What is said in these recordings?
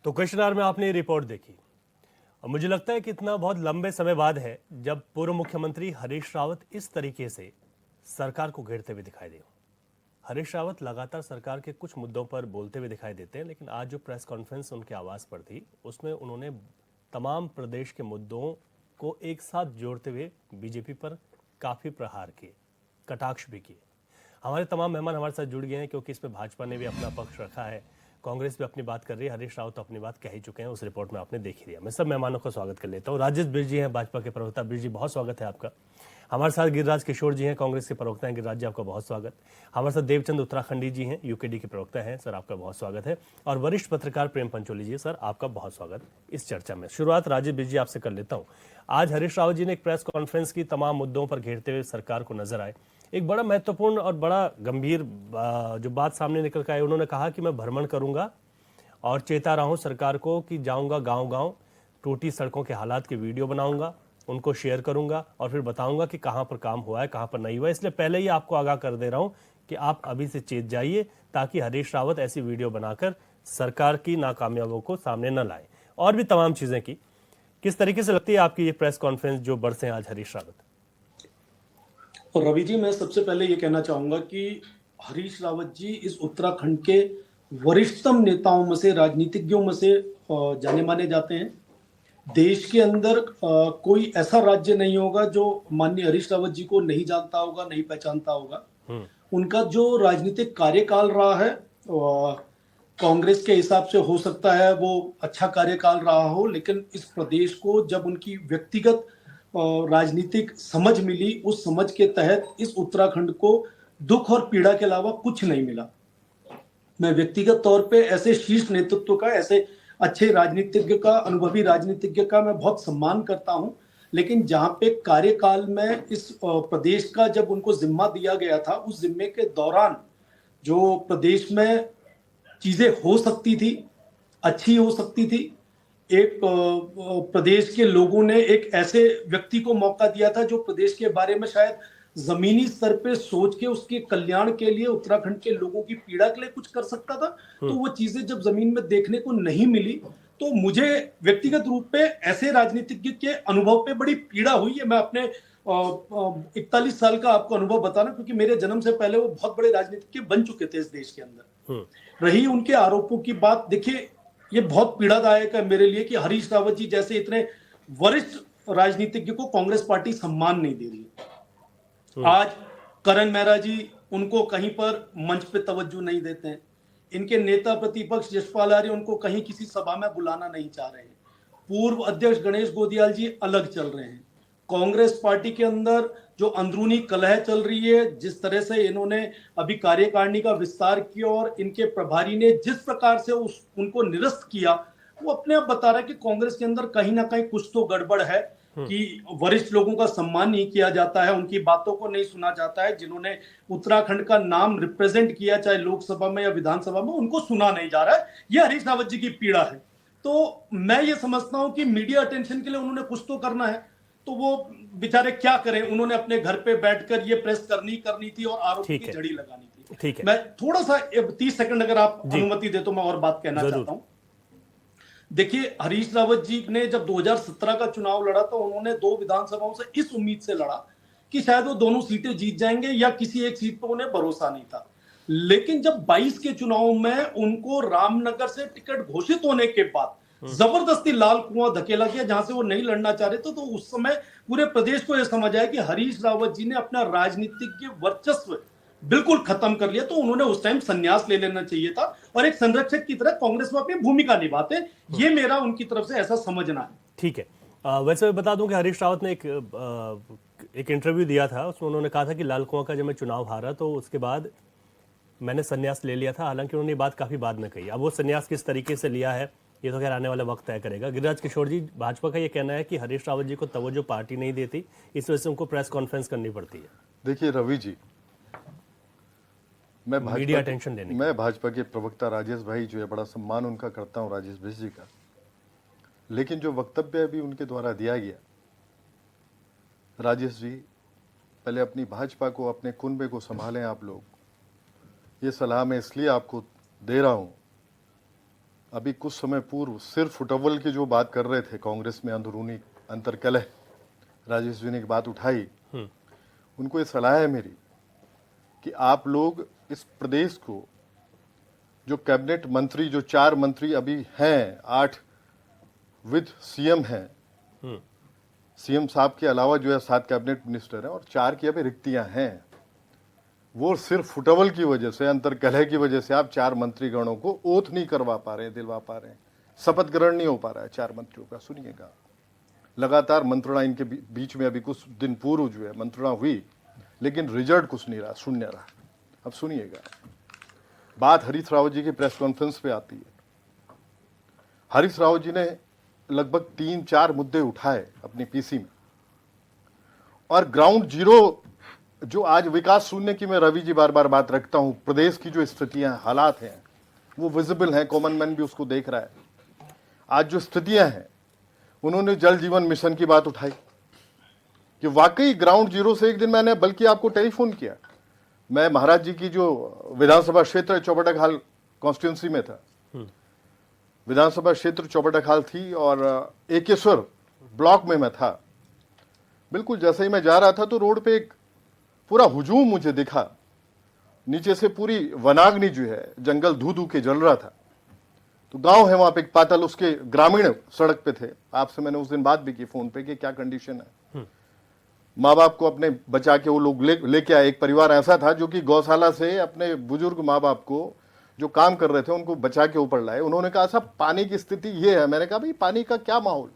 तो क्वेश्चन में आपने ये रिपोर्ट देखी और मुझे लगता है कि इतना बहुत लंबे समय बाद है जब पूर्व मुख्यमंत्री हरीश रावत इस तरीके से सरकार को घेरते हुए दिखाई दे। हरीश रावत लगातार सरकार के कुछ मुद्दों पर बोलते हुए दिखाई देते हैं, लेकिन आज जो प्रेस कॉन्फ्रेंस उनके आवास पर थी उसमें उन्होंने तमाम प्रदेश के मुद्दों को एक साथ जोड़ते हुए बीजेपी पर काफ़ी प्रहार किए, कटाक्ष भी किए। हमारे तमाम मेहमान हमारे साथ जुड़ गए हैं क्योंकि इसमें भाजपा ने भी अपना पक्ष रखा है, कांग्रेस भी अपनी बात कर रही है, हरीश रावत तो अपनी बात कह ही चुके हैं, उस रिपोर्ट में आपने देख ही लिया। मैं सब मेहमानों का स्वागत कर लेता हूँ। राजेश बिज जी हैं भाजपा के प्रवक्ता, बिज जी बहुत स्वागत है आपका। हमारे साथ गिरिराज किशोर जी हैं, कांग्रेस के प्रवक्ता हैं, गिरिराज जी आपका बहुत स्वागत। हमारे साथ देवचंद उत्तराखंडी जी हैं, यूकेडी के प्रवक्ता हैं, सर आपका बहुत स्वागत है। और वरिष्ठ पत्रकार प्रेम पंचोली जी, सर आपका बहुत स्वागत इस चर्चा में। शुरुआत राजेश बिज जी आपसे कर लेता हूँ। आज हरीश रावत जी ने एक प्रेस कॉन्फ्रेंस की, तमाम मुद्दों पर घेरते हुए सरकार को नजर आए। एक बड़ा महत्वपूर्ण और बड़ा गंभीर जो बात सामने निकल कर आई, उन्होंने कहा कि मैं भ्रमण करूंगा और चेता रहा हूं सरकार को कि जाऊंगा गांव गांव, टूटी सड़कों के हालात की वीडियो बनाऊंगा, उनको शेयर करूंगा और फिर बताऊंगा कि कहां पर काम हुआ है, कहां पर नहीं हुआ। इसलिए पहले ही आपको आगाह कर दे रहा हूं कि आप अभी से चेत जाइए, ताकि हरीश रावत ऐसी वीडियो बनाकर सरकार की नाकामयाबियों को सामने न लाए। और भी तमाम चीजें की। किस तरीके से लगती है आपकी ये प्रेस कॉन्फ्रेंस जो बरसे आज हरीश रावत? और रवि जी, मैं सबसे पहले ये कहना चाहूंगा कि हरीश रावत जी इस उत्तराखंड के वरिष्ठतम नेताओं में से, राजनीतिज्ञों में से जाने माने जाते हैं। देश के अंदर कोई ऐसा राज्य नहीं होगा जो माननीय हरीश रावत जी को नहीं जानता होगा, नहीं पहचानता होगा। उनका जो राजनीतिक कार्यकाल रहा है, कांग्रेस के हिसाब से हो सकता है वो अच्छा कार्यकाल रहा हो, लेकिन इस प्रदेश को जब उनकी व्यक्तिगत राजनीतिक समझ मिली, उस समझ के तहत इस उत्तराखंड को दुख और पीड़ा के अलावा कुछ नहीं मिला। मैं व्यक्तिगत तौर पे ऐसे शीर्ष नेतृत्व का, ऐसे अच्छे राजनीतिज्ञ का, अनुभवी राजनीतिज्ञ का मैं बहुत सम्मान करता हूं, लेकिन जहां पे कार्यकाल में इस प्रदेश का जब उनको जिम्मा दिया गया था, उस जिम्मे के दौरान जो प्रदेश में चीजें हो सकती थी, अच्छी हो सकती थी, एक प्रदेश के लोगों ने एक ऐसे व्यक्ति को मौका दिया था जो प्रदेश के बारे में शायद जमीनी स्तर पे सोच के उसके कल्याण के लिए, उत्तराखंड के लोगों की पीड़ा के लिए कुछ कर सकता था। तो वो चीजें जब जमीन में देखने को नहीं मिली, तो मुझे व्यक्तिगत रूप पे ऐसे राजनीतिज्ञ के अनुभव पे बड़ी पीड़ा हुई है। मैं अपने 41 साल का आपको अनुभव बताना, क्योंकि मेरे जन्म से पहले वो बहुत बड़े राजनीतिज्ञ बन चुके थे इस देश के अंदर। रही उनके आरोपों की बात, देखिए ये बहुत पीड़ादायक है मेरे लिए कि हरीश रावत जी जैसे इतने वरिष्ठ राजनीतिज्ञ को कांग्रेस पार्टी सम्मान नहीं दे रही। आज करण मेहरा जी उनको कहीं पर मंच पे तवज्जो नहीं देते हैं। इनके नेता प्रतिपक्ष यशपाल आर्य उनको कहीं किसी सभा में बुलाना नहीं चाह रहे हैं। पूर्व अध्यक्ष गणेश गोदियाल जी अलग चल रहे हैं। कांग्रेस पार्टी के अंदर जो अंदरूनी कलह चल रही है, जिस तरह से इन्होंने अभी कार्यकारिणी का विस्तार किया और इनके प्रभारी ने जिस प्रकार से उनको निरस्त किया, वो अपने आप बता रहा है कि कांग्रेस के अंदर कहीं ना कहीं कुछ तो गड़बड़ है, कि वरिष्ठ लोगों का सम्मान नहीं किया जाता है, उनकी बातों को नहीं सुना जाता है। जिन्होंने उत्तराखंड का नाम रिप्रेजेंट किया, चाहे लोकसभा में या विधानसभा में, उनको सुना नहीं जा रहा है। यह हरीश रावत जी की पीड़ा है। तो मैं ये समझता हूं कि मीडिया अटेंशन के लिए उन्होंने कुछ तो करना है, तो वो बेचारे क्या करें। उन्होंने अपने घर पे बैठकर ये प्रेस करनी थी और आरोप की झड़ी लगानी थी। ठीक है, मैं थोड़ा सा 30 सेकंड अगर आप अनुमति दे तो मैं और बात कहना चाहता हूं। देखिए, हरीश रावत जी ने जब 2017 का चुनाव लड़ा तो उन्होंने 2 विधानसभाओं से इस उम्मीद से लड़ा कि शायद वो दोनों सीटें जीत जाएंगे, या किसी एक सीट पर उन्हें भरोसा नहीं था। लेकिन जब 22 के चुनाव में उनको रामनगर से टिकट घोषित होने के बाद जबरदस्ती लाल कुआं धकेला गया, जहां से वो नहीं लड़ना चाह रहे थे, तो उस समय पूरे प्रदेश को यह समझ आया कि हरीश रावत जी ने अपना राजनीतिक वर्चस्व बिल्कुल खत्म कर लिया। तो उन्होंने उस टाइम संन्यास ले लेना चाहिए था और एक संरक्षक की तरह कांग्रेस में अपनी भूमिका निभाते। ये मेरा उनकी तरफ से ऐसा समझना है। ठीक है। वैसे मैं बता दूं कि हरीश रावत ने एक इंटरव्यू दिया था, उसमें उन्होंने कहा था कि लाल कुआं का जब मैं चुनाव हारा तो उसके बाद मैंने संन्यास ले लिया था। हालांकि उन्होंने ये बात काफी बाद में कही। अब वो संन्यास किस तरीके से लिया है ये तो खैर आने वाला वक्त तय करेगा। गिरिराज किशोर जी, भाजपा का ये कहना है कि हरीश रावत जी को तवज्जो पार्टी नहीं देती, इस वजह से उनको प्रेस कॉन्फ्रेंस करनी पड़ती है। देखिए रवि जी, मैं भाजपा के प्रवक्ता राजेश भाई जो है, बड़ा सम्मान उनका करता हूं, राजेश भाई जी का। लेकिन जो वक्तव्य अभी उनके द्वारा दिया गया, राजेश जी पहले अपनी भाजपा को, अपने कुनबे को संभालें आप लोग। ये सलाह मैं इसलिए आपको दे रहा हूं अभी कुछ समय पूर्व सिर फुटबॉल की जो बात कर रहे थे कांग्रेस में अंदरूनी अंतर्कलह, राजेश जी ने एक बात उठाई, उनको ये सलाह है मेरी कि आप लोग इस प्रदेश को जो कैबिनेट मंत्री, जो 4 मंत्री अभी हैं, 8 विद सीएम हैं, सीएम साहब के अलावा जो है 7 कैबिनेट मिनिस्टर हैं और 4 की अभी रिक्तियां हैं, वो सिर्फ फुटबॉल की वजह से, अंतर्कलह की वजह से आप 4 मंत्रीगणों को ओथ नहीं करवा पा रहे, दिलवा पा रहे हैं, शपथ ग्रहण नहीं हो पा रहा है 4 मंत्रियों का। सुनिएगा, लगातार मंत्रणा इनके बीच में अभी कुछ दिन पूर्व जो है मंत्रणा हुई, लेकिन रिजल्ट कुछ नहीं रहा, शून्य रहा। अब सुनिएगा, बात हरीश रावत जी की प्रेस कॉन्फ्रेंस पे आती है। हरीश रावत जी ने लगभग 3-4 मुद्दे उठाए अपनी पीसी में, और ग्राउंड जीरो जो आज विकास शून्य की मैं रवि जी बार बार बात रखता हूं, प्रदेश की जो स्थितियां, हालात हैं, वो विजिबल हैं, कॉमन मैन भी उसको देख रहा है। आज जो स्थितियां हैं, उन्होंने जल जीवन मिशन की बात उठाई कि वाकई ग्राउंड जीरो से, एक दिन मैंने बल्कि आपको टेलीफोन किया, मैं महाराज जी की जो विधानसभा क्षेत्र चौबटाखाल कॉन्स्टिट्यूंसी में था, विधानसभा क्षेत्र चौबटाखाल थी और एकेश्वर ब्लॉक में मैं था। बिल्कुल जैसे ही मैं जा रहा था तो रोड पे एक पूरा हुजूम मुझे दिखा, नीचे से पूरी वनाग्नि जो है, जंगल धू धू के जल रहा था। तो गांव है वहां पे एक पातल, उसके ग्रामीण सड़क पे थे। आपसे मैंने उस दिन बात भी की फोन पे कि क्या कंडीशन है। माँ बाप को अपने बचा के वो लोग लेके आए। एक परिवार ऐसा था जो कि गौशाला से अपने बुजुर्ग माँ बाप को जो काम कर रहे थे उनको बचा के ऊपर लाए। उन्होंने कहा साहब पानी की स्थिति ये है। मैंने कहा भाई पानी का क्या माहौल,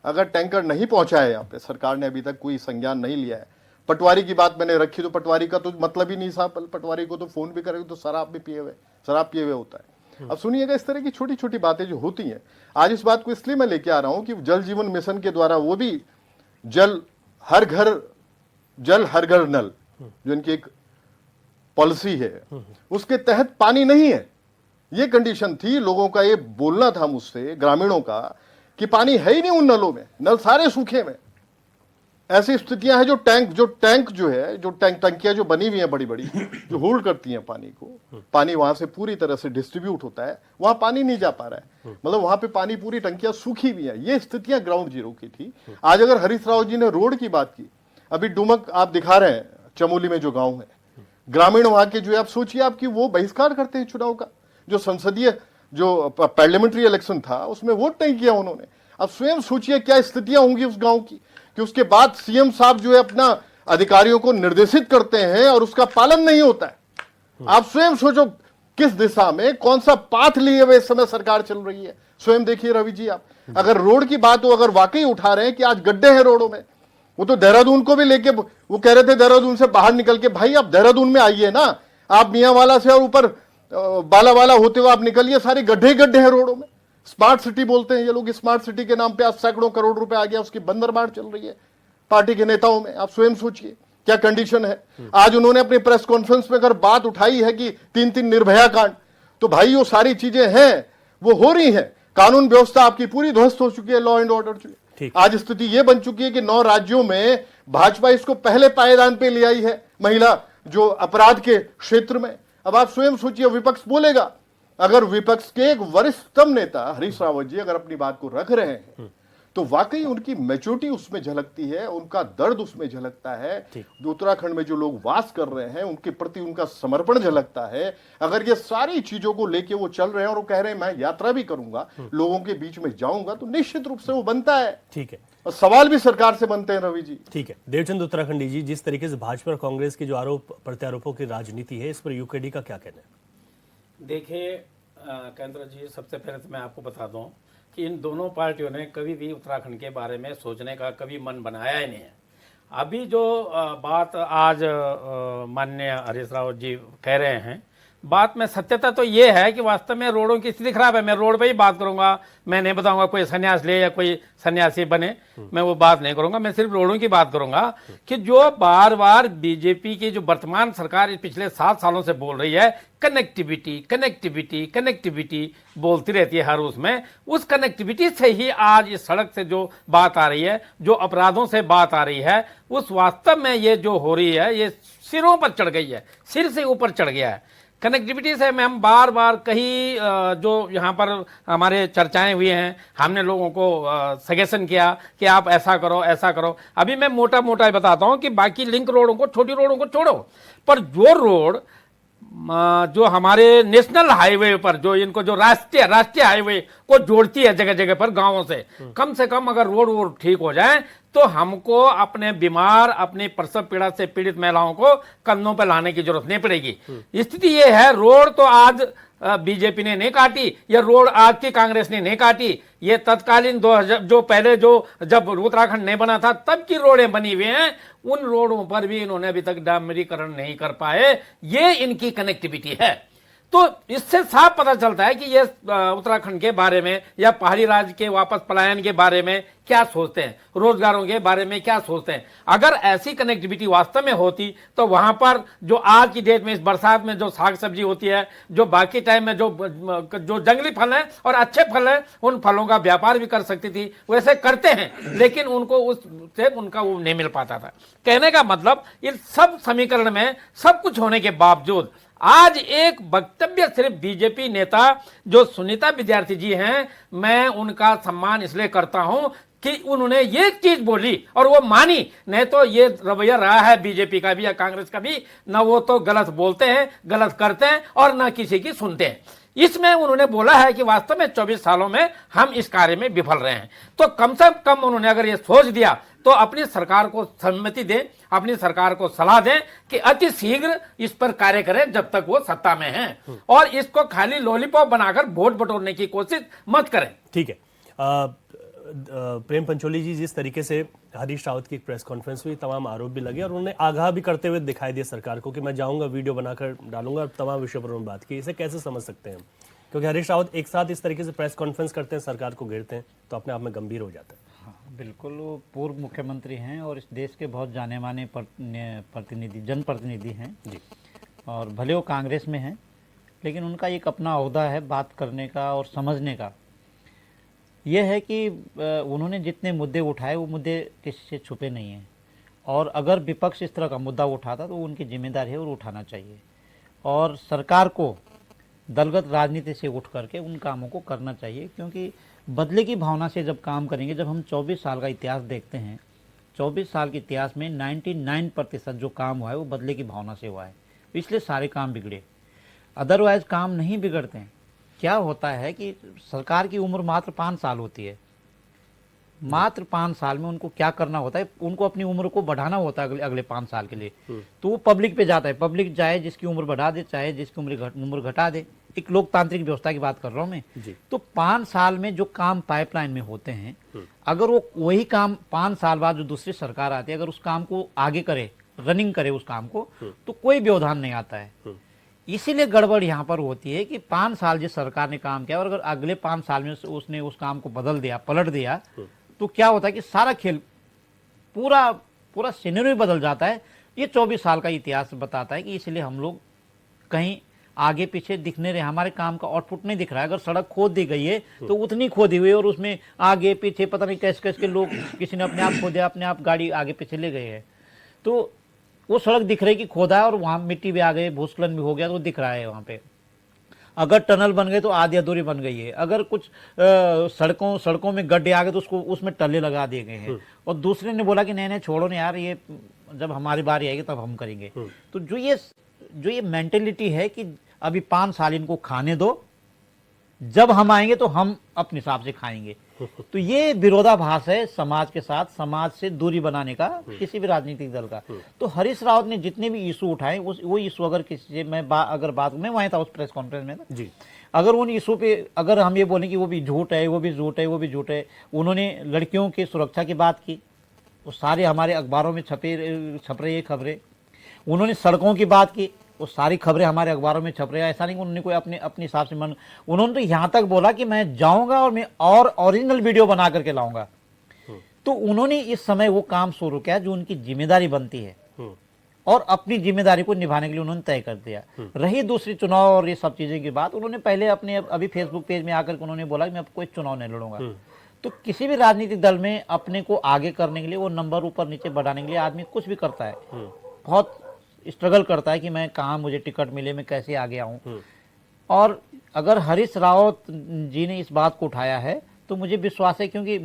अगर टैंकर नहीं पहुंचा है यहाँ पे, सरकार ने अभी तक कोई संज्ञान नहीं लिया है। पटवारी की बात मैंने रखी तो पटवारी का तो मतलब ही नहीं साहब, पटवारी को तो फोन भी करेगा तो शराब पिए हुए होता है। अब सुनिएगा, इस तरह की छोटी छोटी बातें जो होती हैं, आज इस बात को इसलिए मैं लेके आ रहा हूं कि जल जीवन मिशन के द्वारा वो भी जल हर घर नल जो इनकी एक पॉलिसी है, उसके तहत पानी नहीं है। ये कंडीशन थी, लोगों का ये बोलना था मुझसे, ग्रामीणों का, कि पानी है ही नहीं उन नलों में, नल सारे सूखे में। ऐसी स्थितियां हैं जो टंकियां जो बनी हुई हैं बड़ी बड़ी, जो होल्ड करती हैं पानी को, पानी वहां से पूरी तरह से डिस्ट्रीब्यूट होता है, वहां पानी नहीं जा पा रहा है। मतलब वहां पे पानी, पूरी टंकियां सूखी हुई हैं। ये स्थितियां ग्राउंड जीरो की थी। आज अगर हरीश राव जी ने रोड की बात की, अभी डुमक आप दिखा रहे हैं, चमोली में जो गांव है, ग्रामीण वहां के जो है, आप सोचिए आपकी वो बहिष्कार करते हैं चुनाव का, जो संसदीय जो पार्लियामेंट्री इलेक्शन था उसमें वोट नहीं किया उन्होंने। अब स्वयं सोचिए क्या स्थितियां होंगी उस गांव की, कि उसके बाद सीएम साहब जो है अपना अधिकारियों को निर्देशित करते हैं और उसका पालन नहीं होता है। आप स्वयं सोचो किस दिशा में, कौन सा पाथ लिए हुए इस समय सरकार चल रही है। स्वयं देखिए रवि जी आप, अगर रोड की बात हो, अगर वाकई उठा रहे हैं कि आज गड्ढे हैं रोडों में, वो तो देहरादून को भी लेके वो कह रहे थे देहरादून से बाहर निकल के, भाई आप देहरादून में आइए ना, आप मियांवाला से और ऊपर बालावाला होते हुए आप निकलिए, सारे गड्ढे हैं रोडों में। स्मार्ट सिटी बोलते हैं ये लोग, स्मार्ट सिटी के नाम पे आज सैकड़ों करोड़ रुपए आ गया, उसकी बंदरबांट चल रही है पार्टी के नेताओं में। आप स्वयं सोचिए क्या कंडीशन है। आज उन्होंने अपनी प्रेस कॉन्फ्रेंस में अगर बात उठाई है कि 3 निर्भया कांड, तो भाई वो सारी चीजें हैं, वो हो रही हैं। कानून व्यवस्था आपकी पूरी ध्वस्त हो चुकी है, लॉ एंड ऑर्डर की। आज स्थिति ये बन चुकी है कि 9 राज्यों में भाजपा इसको पहले पायदान पे ले आई है, महिला जो अपराध के क्षेत्र में। अब आप स्वयं सोचिए, विपक्ष बोलेगा, अगर विपक्ष के एक वरिष्ठतम नेता हरीश रावत जी अगर अपनी बात को रख रहे हैं, तो वाकई उनकी मैच्योरिटी उसमें झलकती है, उनका दर्द उसमें झलकता है, जो उत्तराखंड में जो लोग वास कर रहे हैं उनके प्रति उनका समर्पण झलकता है। अगर ये सारी चीजों को लेके वो चल रहे हैं और वो कह रहे हैं मैं यात्रा भी करूंगा, लोगों के बीच में जाऊंगा, तो निश्चित रूप से वो बनता है। ठीक है, और सवाल भी सरकार से बनते हैं रवि जी। ठीक है, देवचंद उत्तराखंडी जी, जिस तरीके से भाजपा और कांग्रेस की जो आरोप प्रत्यारोपों की राजनीति है, इस पर यूकेडी का क्या कहना है? देखिए केंद्र जी, सबसे पहले तो मैं आपको बता दूं कि इन दोनों पार्टियों ने कभी भी उत्तराखंड के बारे में सोचने का कभी मन बनाया ही नहीं है। अभी जो बात आज माननीय हरीश रावत जी कह रहे हैं, बात में सत्यता तो ये है कि वास्तव में रोडों की स्थिति खराब है। मैं रोड पे ही बात करूंगा, मैं नहीं बताऊंगा कोई सन्यास ले या कोई सन्यासी बने, मैं वो बात नहीं करूंगा। मैं सिर्फ रोडों की बात करूंगा कि जो बार बार बीजेपी की जो वर्तमान सरकार पिछले 7 सालों से बोल रही है, कनेक्टिविटी कनेक्टिविटी कनेक्टिविटी बोलती रहती है हर उसमें, उस कनेक्टिविटी से ही आज इस सड़क से जो बात आ रही है, जो अपराधों से बात आ रही है, उस वास्तव में ये जो हो रही है ये सिरों पर चढ़ गई है, सिर से ऊपर चढ़ गया है। कनेक्टिविटी से हम बार बार कई जो यहाँ पर हमारे चर्चाएं हुई हैं, हमने लोगों को सजेशन किया कि आप ऐसा करो ऐसा करो। अभी मैं मोटा मोटा बताता हूँ कि बाकी लिंक रोडों को, छोटी रोडों को छोड़ो, पर जो रोड जो हमारे नेशनल हाईवे पर, जो इनको जो राष्ट्रीय हाईवे को जोड़ती है जगह जगह पर गांवों से कम अगर रोड ठीक हो जाए तो हमको अपने बीमार, अपनी प्रसव पीड़ा से पीड़ित महिलाओं को कंधों पर लाने की जरूरत नहीं पड़ेगी। स्थिति ये है, रोड तो आज बीजेपी ने नहीं काटी, या रोड आज की कांग्रेस ने नहीं काटी, ये तत्कालीन 2000 जो पहले जब उत्तराखंड नहीं बना था तब की रोडें बनी हुई हैं, उन रोडों पर भी इन्होंने अभी तक डामरीकरण नहीं कर पाए। ये इनकी कनेक्टिविटी है। तो इससे साफ पता चलता है कि ये उत्तराखंड के बारे में या पहाड़ी राज्य के वापस पलायन के बारे में क्या सोचते हैं, रोजगारों के बारे में क्या सोचते हैं। अगर ऐसी कनेक्टिविटी वास्तव में होती तो वहां पर जो आज की डेट में इस बरसात में जो साग सब्जी होती है, जो बाकी टाइम में जो जंगली फल हैं और अच्छे फल हैं, उन फलों का व्यापार भी कर सकती थी। वैसे करते हैं, लेकिन उनको उससे उनका वो नहीं मिल पाता था। कहने का मतलब, इन सब समीकरण में सब कुछ होने के बावजूद आज एक वक्तव्य सिर्फ बीजेपी नेता जो सुनीता विद्यार्थी जी हैं, मैं उनका सम्मान इसलिए करता हूं कि उन्होंने ये चीज बोली और वो मानी। नहीं तो ये रवैया रहा है बीजेपी का भी या कांग्रेस का भी, ना वो तो गलत बोलते हैं, गलत करते हैं और ना किसी की सुनते हैं। इसमें उन्होंने बोला है कि वास्तव में 24 सालों में हम इस कार्य में विफल रहे हैं। तो कम से कम उन्होंने अगर ये सोच दिया तो अपनी सरकार को सम्मति दें, अपनी सरकार को सलाह दें कि अति शीघ्र इस पर कार्य करें जब तक वो सत्ता में हैं, और इसको खाली लॉलीपॉप बनाकर वोट बटोरने की कोशिश मत करें। ठीक है। प्रेम पंचोली जी, जिस तरीके से हरीश रावत की एक प्रेस कॉन्फ्रेंस हुई, तमाम आरोप भी लगे और उन्होंने आगाह भी करते हुए दिखाई दिया सरकार को कि मैं जाऊंगा, वीडियो बनाकर डालूंगा और तमाम विषयों पर उन्होंने बात की। इसे कैसे समझ सकते हैं हम? क्योंकि हरीश रावत एक साथ इस तरीके से प्रेस कॉन्फ्रेंस करते हैं, सरकार को घेरते हैं, तो अपने आप में गंभीर हो जाता है। हाँ, बिल्कुल। वो पूर्व मुख्यमंत्री हैं और इस देश के बहुत जाने माने प्रतिनिधि, जनप्रतिनिधि हैं जी। और भले वो कांग्रेस में हैं, लेकिन उनका एक अपना ओहदा है बात करने का और समझने का। यह है कि उन्होंने जितने मुद्दे उठाए वो मुद्दे किसी से छुपे नहीं हैं, और अगर विपक्ष इस तरह का मुद्दा उठाता तो उनकी जिम्मेदारी है और उठाना चाहिए, और सरकार को दलगत राजनीति से उठ करके उन कामों को करना चाहिए। क्योंकि बदले की भावना से जब काम करेंगे, जब हम 24 साल का इतिहास देखते हैं, 24 साल के इतिहास में 99% जो काम हुआ है वो बदले की भावना से हुआ है, इसलिए सारे काम बिगड़े। अदरवाइज काम नहीं बिगड़ते हैं। क्या होता है कि सरकार की उम्र मात्र 5 साल होती है, मात्र 5 साल में उनको क्या करना होता है, उनको अपनी उम्र को बढ़ाना होता है अगले 5 साल के लिए। तो वो पब्लिक पे जाता है, पब्लिक चाहे जिसकी उम्र बढ़ा दे, चाहे जिसकी उम्र घटा दे। एक लोकतांत्रिक व्यवस्था की बात कर रहा हूँ मैं। तो 5 साल में जो काम पाइपलाइन में होते हैं, अगर वो वही काम 5 साल बाद जो दूसरी सरकार आती है, अगर उस काम को आगे करे, रनिंग करे उस काम को, तो कोई व्यवधान नहीं आता है। इसीलिए गड़बड़ यहाँ पर होती है कि 5 साल जिस सरकार ने काम किया और अगर अगले 5 साल में उसने उस काम को बदल दिया, पलट दिया, तो क्या होता है कि सारा खेल, पूरा सिनेरियो बदल जाता है। ये 24 साल का इतिहास बताता है कि इसलिए हम लोग कहीं आगे पीछे दिखने रहे, हमारे काम का आउटपुट नहीं दिख रहा है। अगर सड़क खोद दी गई है तो उतनी खोदी हुई है और उसमें आगे पीछे पता नहीं कैसे कैसे के लोग, किसी ने अपने आप खोदा, अपने आप गाड़ी आगे पीछे ले गए हैं, तो वो सड़क दिख रही कि खोदा है और वहाँ मिट्टी भी आ गई, भूस्खलन भी हो गया, तो दिख रहा है वहाँ पे। अगर टनल बन गए तो आधी अधूरी बन गई है। अगर कुछ सड़कों में गड्ढे आ गए तो उसको उसमें टल्ले लगा दिए गए हैं। और दूसरे ने बोला कि नहीं छोड़ो ना यार, ये जब हमारी बारी आएगी तब हम करेंगे। तो जो ये मेंटेलिटी है कि अभी 5 साल इनको खाने दो, जब हम आएंगे तो हम अपने हिसाब से खाएंगे, तो ये विरोधाभास है समाज के साथ, समाज से दूरी बनाने का किसी भी राजनीतिक दल का। तो हरीश रावत ने जितने भी इशू उठाए, वो इशू अगर किसी से मैं वहीं था उस प्रेस कॉन्फ्रेंस में जी, अगर उन इशू पे अगर हम ये बोलें कि वो भी झूठ है, वो भी झूठ है, वो भी झूठ है। उन्होंने लड़कियों की सुरक्षा की बात की, वो सारे हमारे अखबारों में छप रही है खबरें। उन्होंने सड़कों की बात की, वो सारी खबरें हमारे अखबारों में छप रही है। ऐसा नहीं कि उन्होंने कोई अपने हिसाब से उन्होंने तो यहाँ तक बोला कि मैं जाऊंगा और मैं और ओरिजिनल वीडियो बना करके लाऊंगा। तो उन्होंने इस समय वो काम शुरू किया जो उनकी जिम्मेदारी बनती है, और अपनी जिम्मेदारी को निभाने के लिए उन्होंने तय कर दिया। रही दूसरी चुनाव और ये सब चीजें की बात, उन्होंने पहले अभी फेसबुक पेज में आकर उन्होंने बोला कि मैं अब कोई चुनाव नहीं लड़ूंगा। तो किसी भी राजनीतिक दल में अपने को आगे करने के लिए, वो नंबर ऊपर नीचे बढ़ाने के लिए आदमी कुछ भी करता है। बहुत स्ट्रगल करता है कि मैं कहाँ मुझे टिकट मिले, मैं कैसे आगे आऊँ। और अगर हरीश रावत जी ने इस बात को उठाया है तो मुझे विश्वास है, क्योंकि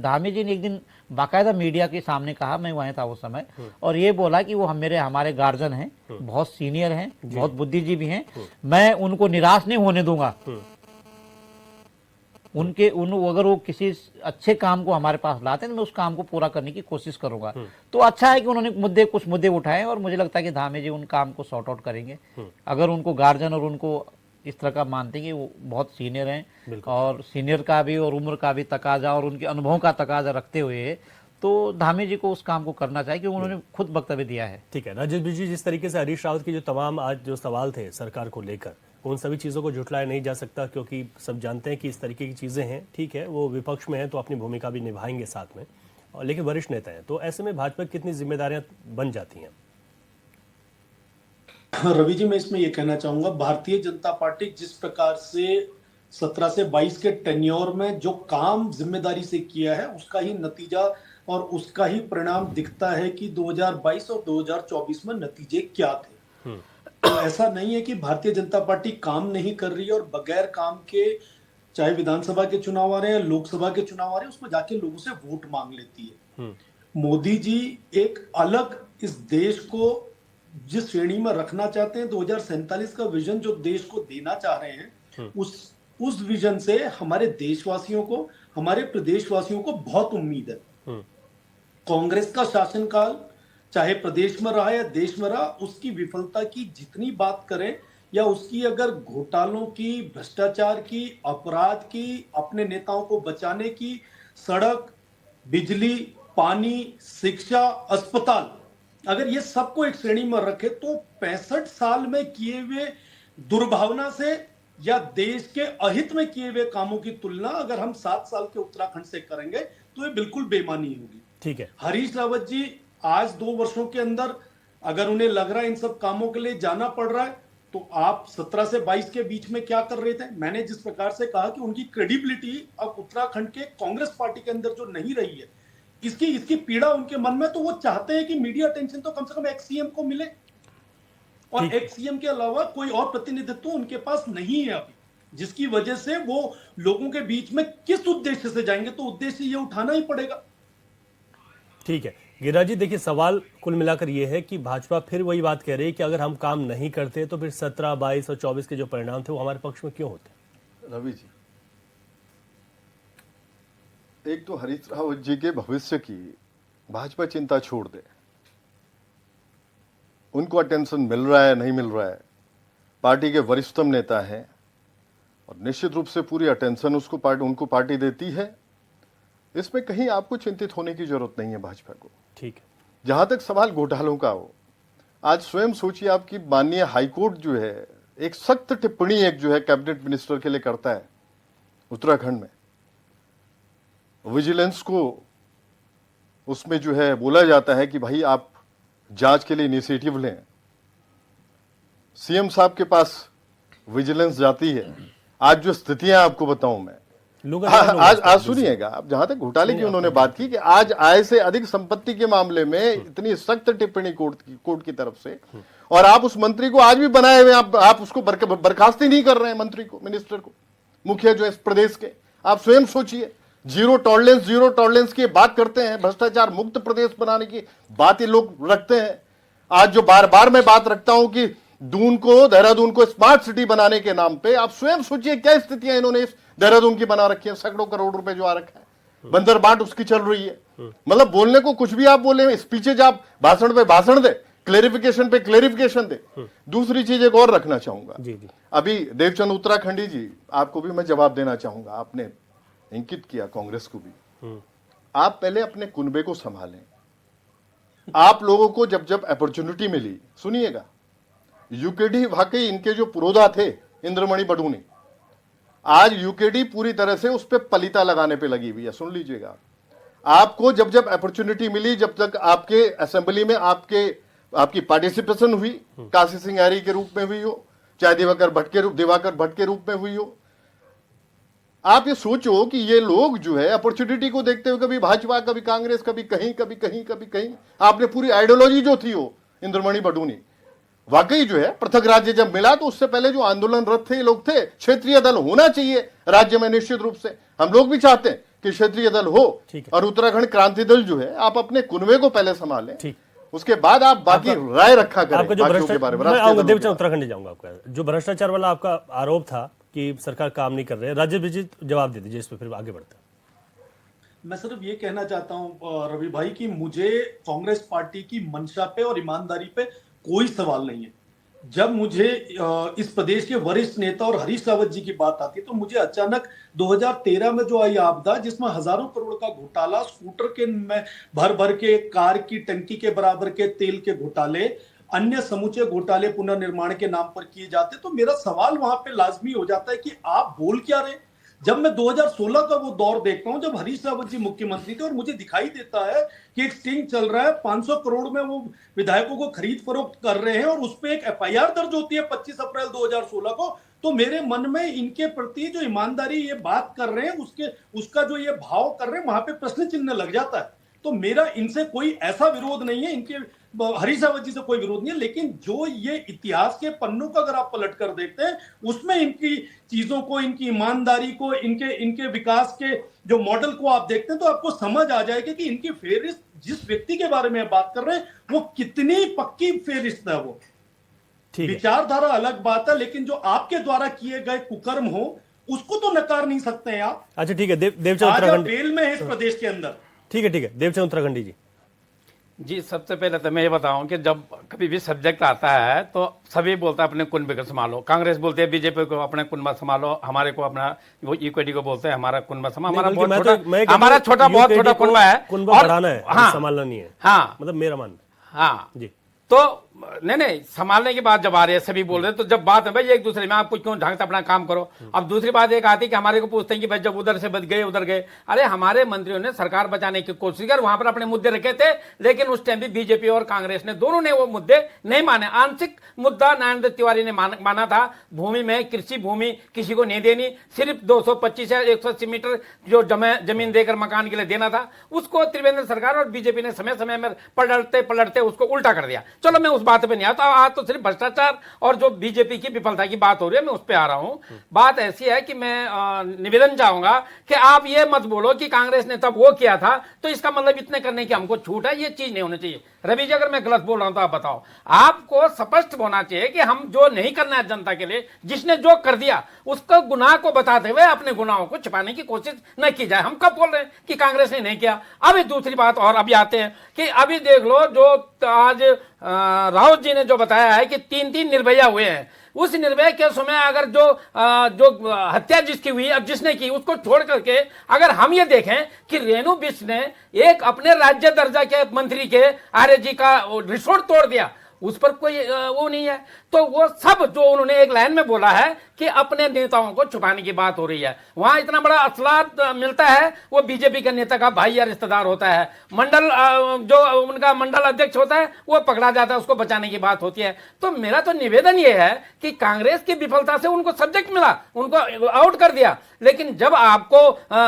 धामी जी ने एक दिन बाकायदा मीडिया के सामने कहा, मैं वहीं था उस समय, और ये बोला कि वो हमारे गार्जियन हैं, बहुत सीनियर हैं, बहुत बुद्धिजीवी हैं, मैं उनको निराश नहीं होने दूंगा। अगर वो किसी अच्छे काम को हमारे पास लाते हैं तो मैं उस काम को पूरा करने की कोशिश करूंगा। तो अच्छा है कि उन्होंने कुछ मुद्दे उठाए, और मुझे लगता है कि धामी जी उन काम को सॉर्ट आउट करेंगे। अगर उनको गार्जियन और उनको इस तरह का मानते हैं कि वो बहुत सीनियर हैं, और सीनियर का भी और उम्र का भी तकाजा और उनके अनुभव का तकाजा रखते हुए, तो धामी जी को उस काम को करना चाहिए, क्योंकि उन्होंने खुद वक्तव्य दिया है। ठीक है राजेश जी, जिस तरीके से हरीश रावत की जो तमाम आज जो सवाल थे सरकार को लेकर, उन सभी चीज़ों को झुठलाया नहीं जा सकता, क्योंकि सब जानते हैं कि इस तरीके की चीज़ें हैं। ठीक है, वो विपक्ष में हैं तो अपनी भूमिका भी निभाएंगे साथ में, लेकिन वरिष्ठ नेता हैं, तो ऐसे में भाजपा की कितनी जिम्मेदारियां बन जाती हैं? रवि जी, मैं इसमें ये कहना चाहूंगा, भारतीय जनता पार्टी जिस प्रकार से 17 से 22 के टेन्योर में जो काम जिम्मेदारी से किया है, उसका ही नतीजा और उसका ही परिणाम दिखता है कि 2022 और 2024 में नतीजे क्या थे। तो ऐसा नहीं है कि भारतीय जनता पार्टी काम नहीं कर रही है, और बगैर काम के चाहे विधानसभा के चुनाव आ रहे हैं या लोकसभा के चुनाव आ रहे हैं, उसमें जाके लोगों से वोट मांग लेती है। मोदी जी एक अलग इस देश को जिस श्रेणी में रखना चाहते हैं, 2047 का विजन जो देश को देना चाह रहे हैं, उस विजन से हमारे देशवासियों को, हमारे प्रदेशवासियों को बहुत उम्मीद है। कांग्रेस का शासनकाल चाहे प्रदेश में रहा या देश में रहा, उसकी विफलता की जितनी बात करें, या उसकी अगर घोटालों की, भ्रष्टाचार की, अपराध की, अपने नेताओं को बचाने की, सड़क, बिजली, पानी, शिक्षा, अस्पताल, अगर ये सबको एक श्रेणी में रखे, तो 65 साल में किए हुए दुर्भावना से या देश के अहित में किए हुए कामों की तुलना अगर हम 7 साल के उत्तराखंड से करेंगे तो ये बिल्कुल बेमानी होगी। ठीक है, हरीश रावत जी आज 2 वर्षों के अंदर अगर उन्हें लग रहा है इन सब कामों के लिए जाना पड़ रहा है, तो आप 17 से 22 के बीच में क्या कर रहे थे? मैंने जिस प्रकार से कहा कि उनकी क्रेडिबिलिटी अब उत्तराखंड के कांग्रेस पार्टी के अंदर जो नहीं रही है, इसकी पीड़ा उनके मन में, तो वो चाहते हैं कि मीडिया अटेंशन तो कम से कम एक्स सीएम को मिले, और एक्स सीएम के अलावा कोई और प्रतिनिधित्व उनके पास नहीं है अभी, जिसकी वजह से वो लोगों के बीच में किस उद्देश्य से जाएंगे, तो उद्देश्य ये उठाना ही पड़ेगा। ठीक है गिरिराज जी, देखिए सवाल कुल मिलाकर ये है कि भाजपा फिर वही बात कह रही है कि अगर हम काम नहीं करते तो फिर 17, 22 और 24 के जो परिणाम थे वो हमारे पक्ष में क्यों होते? रवि जी, एक तो हरीश रावत जी के भविष्य की भाजपा चिंता छोड़ दे, उनको अटेंशन मिल रहा है नहीं मिल रहा है, पार्टी के वरिष्ठतम नेता हैं और निश्चित रूप से पूरी अटेंशन उनको पार्टी देती है। इसमें कहीं आपको चिंतित होने की जरूरत नहीं है भाजपा को। ठीक है, जहां तक सवाल घोटालों का हो, आज स्वयं सोचिए, आपकी माननीय हाईकोर्ट जो है एक सख्त टिप्पणी एक जो है कैबिनेट मिनिस्टर के लिए करता है उत्तराखंड में, विजिलेंस को उसमें जो है बोला जाता है कि भाई आप जांच के लिए इनिशिएटिव लें। सीएम साहब के पास विजिलेंस जाती है। आज जो स्थितियां आपको बताऊं मैं, आज सुनिएगा आप, जहां तक घोटाले की उन्होंने बात की कि आज आय से अधिक संपत्ति के मामले में इतनी सख्त टिप्पणी कोर्ट की तरफ से, और आप उस मंत्री को आज भी बनाए हुए आप उसको बर्खास्त ही नहीं कर रहे हैं, मंत्री को, मिनिस्टर को, मुखिया जो है इस प्रदेश के। आप स्वयं सोचिए, जीरो टॉलरेंस की बात करते हैं, भ्रष्टाचार मुक्त प्रदेश बनाने की बात ये लोग रखते हैं। आज जो बार बार मैं बात रखता हूं कि देहरादून को स्मार्ट सिटी बनाने के नाम पे, आप स्वयं सोचिए क्या स्थितियां इन्होंने इस देहरादून की बना रखी है। सैकड़ों करोड़ रुपए जो आ रखा है, बंदरबाट उसकी चल रही है। मतलब बोलने को कुछ भी आप बोले, स्पीचेज आप भाषण पे भाषण दे, क्लेरिफिकेशन पे क्लेरिफिकेशन दे। दूसरी चीज एक और रखना चाहूंगा, अभी देवचंद उत्तराखंडी जी, आपको भी मैं जवाब देना चाहूंगा, आपने इंकित किया कांग्रेस को भी, आप पहले अपने कुनबे को संभालें। आप लोगों को जब जब अपॉर्चुनिटी मिली, सुनिएगा, यूकेडी वाकई इनके जो पुरोधा थे इंद्रमणि बडूनी, आज यूकेडी पूरी तरह से उस पर पलीता लगाने पे लगी हुई है। सुन लीजिएगा, आपको जब जब अपॉर्चुनिटी मिली, जब तक आपके असेंबली में आपकी पार्टिसिपेशन हुई, काशी सिंह आर्य के रूप में हुई हो, चाहे दिवाकर भट्ट के रूप में हुई हो, आप ये सोचो कि ये लोग जो है अपॉर्चुनिटी को देखते हुए कभी भाजपा, कभी कांग्रेस, कभी कहीं, आपने पूरी आइडियोलॉजी जो थी वो इंद्रमणि बडूनी, वाकई जो है पृथक राज्य जब मिला तो उससे पहले जो आंदोलनरत थे ये लोग थे, क्षेत्रीय दल होना चाहिए राज्य में, निश्चित रूप से हम लोग भी चाहते हैं कि क्षेत्रीय दल हो। ठीक है। और उत्तराखंड क्रांति दल जो है, आप अपने कुनबे को पहले संभालें, ठीक, उसके बाद आप बाकी राय रखा करें आपका जो बाकियों के बारे में। मैं राष्ट्रीय आऊंगा दलों देवचंद के उत्तराखंड जाऊंगा। आपका जो भ्रष्टाचार वाला आपका आरोप था कि सरकार काम नहीं कर रही है, राजेश जी जवाब दे दीजिए इस पर, फिर आगे बढ़ते हैं। मैं सिर्फ ये कहना चाहता हूं रवि भाई कि मुझे कांग्रेस पार्टी की मंशा पे और ईमानदारी पे कोई सवाल नहीं है। जब मुझे इस प्रदेश के वरिष्ठ नेता और हरीश रावत जी की बात आती है तो मुझे अचानक 2013 में जो आई आपदा, जिसमें हजारों करोड़ का घोटाला, स्कूटर के में भर भर के, कार की टंकी के बराबर के तेल के घोटाले, अन्य समूचे घोटाले पुनर्निर्माण के नाम पर किए जाते, तो मेरा सवाल वहां पे लाजमी हो जाता है कि आप बोल क्या रहे। जब मैं 2016 का वो दौर देखता हूं जब हरीश रावत जी मुख्यमंत्री थे और मुझे दिखाई देता है कि एक स्टिंग चल रहा है, 500 करोड़ में वो विधायकों को खरीद फरोख्त कर रहे हैं और उस पर एक एफआईआर दर्ज होती है 25 अप्रैल 2016 को, तो मेरे मन में इनके प्रति जो ईमानदारी ये बात कर रहे हैं उसका जो ये भाव कर रहे हैं, वहां पे प्रश्न चिन्ह लग जाता है। तो मेरा इनसे कोई ऐसा विरोध नहीं है, इनके हरीश रावत जी से कोई विरोध नहीं है, लेकिन जो ये इतिहास के पन्नों का अगर आप पलट कर देखते हैं उसमें इनकी चीजों को, इनकी ईमानदारी को, इनके विकास के जो मॉडल को आप देखते हैं तो आपको समझ आ जाएगा कि इनकी फेहरिस्त, जिस व्यक्ति के बारे में बात कर रहे हैं, वो कितनी पक्की फेहरिस्त है। वो ठीक है, विचारधारा अलग बात है, लेकिन जो आपके द्वारा किए गए कुकर्म हो उसको तो नकार नहीं सकते हैं आप। अच्छा ठीक है, देवचंद आज आप उत्तराखंड, बेल में है इस प्रदेश के अंदर। ठीक है, देवचंद उत्तराखंडी जी। जी, सबसे पहले तो मैं ये बताऊं कि जब कभी भी सब्जेक्ट आता है तो सभी बोलता है अपने कुनबे को संभालो। कांग्रेस बोलते हैं बीजेपी को अपने कुनबा संभालो, हमारे को अपना वो इक्विटी को बोलते हैं हमारा कुनबा संभालो। हमारा बहुत छोटा, हमारा छोटा बहुत छोटा कुनबा है, कुनबा बढ़ाना है, हाँ, संभालना नहीं है। हाँ, मतलब मेरा मानना। हाँ जी, तो नहीं संभालने की बात जब आ रही है, सभी बोल रहे हैं, तो जब बात है भाई एक दूसरे में, आप कुछ क्यों ढंग से अपना काम करो। अब दूसरी बात एक आती है कि हमारे को पूछते हैं कि भाई जब उधर से बच गए उधर गए। अरे हमारे मंत्रियों ने सरकार बचाने की कोशिश कर, वहां पर अपने मुद्दे रखे थे, लेकिन उस टाइम भी बीजेपी और कांग्रेस ने दोनों ने वो मुद्दे नहीं माने। आंशिक मुद्दा नारायण तिवारी ने माना था, भूमि में कृषि भूमि किसी को नहीं देनी, सिर्फ 225 या 180 मीटर जो जमीन देकर मकान के लिए देना था, उसको त्रिवेंद्र सरकार और बीजेपी ने समय समय में पलटते उसको उल्टा कर दिया। चलो मैं उस बात पे नहीं आता, आज तो सिर्फ भ्रष्टाचार और जो बीजेपी की विफलता की बात हो रही है, मैं उस पे आ रहा हूं। बात ऐसी है कि मैं निवेदन चाहूंगा कि आप ये मत बोलो कि कांग्रेस ने तब वो किया था तो इसका मतलब इतने करने की हमको छूट है, ये चीज नहीं होनी चाहिए। रवि जी अगर मैं गलत बोल रहा हूं तो आप बताओ। आपको स्पष्ट होना चाहिए कि हम जो नहीं करना है जनता के लिए, जिसने जो कर दिया उसको गुनाह को बताते हुए अपने गुनाहों को छिपाने की कोशिश न की जाए। हम कब बोल रहे हैं कि कांग्रेस ने नहीं किया। अभी दूसरी बात और अभी आते हैं कि अभी देख लो जो आज राउत जी ने जो बताया है कि 3 निर्भया हुए हैं, उस निर्भया केस में अगर जो हत्या जिसकी हुई, अब जिसने की उसको छोड़ करके अगर हम ये देखें कि रेणु बिष्ट ने एक अपने राज्य दर्जा के मंत्री के आर्य जी का रिसोर्ट तोड़ दिया, उस पर कोई वो नहीं है। तो वो सब जो उन्होंने एक लाइन में बोला है कि अपने नेताओं को छुपाने की बात हो रही है, वहां इतना बड़ा असलात मिलता है, वो बीजेपी के नेता का भाई या रिश्तेदार होता है, मंडल जो उनका मंडल अध्यक्ष होता है वो पकड़ा जाता है, उसको बचाने की बात होती है। तो मेरा तो निवेदन ये है कि कांग्रेस की विफलता से उनको सब्जेक्ट मिला, उनको आउट कर दिया, लेकिन जब आपको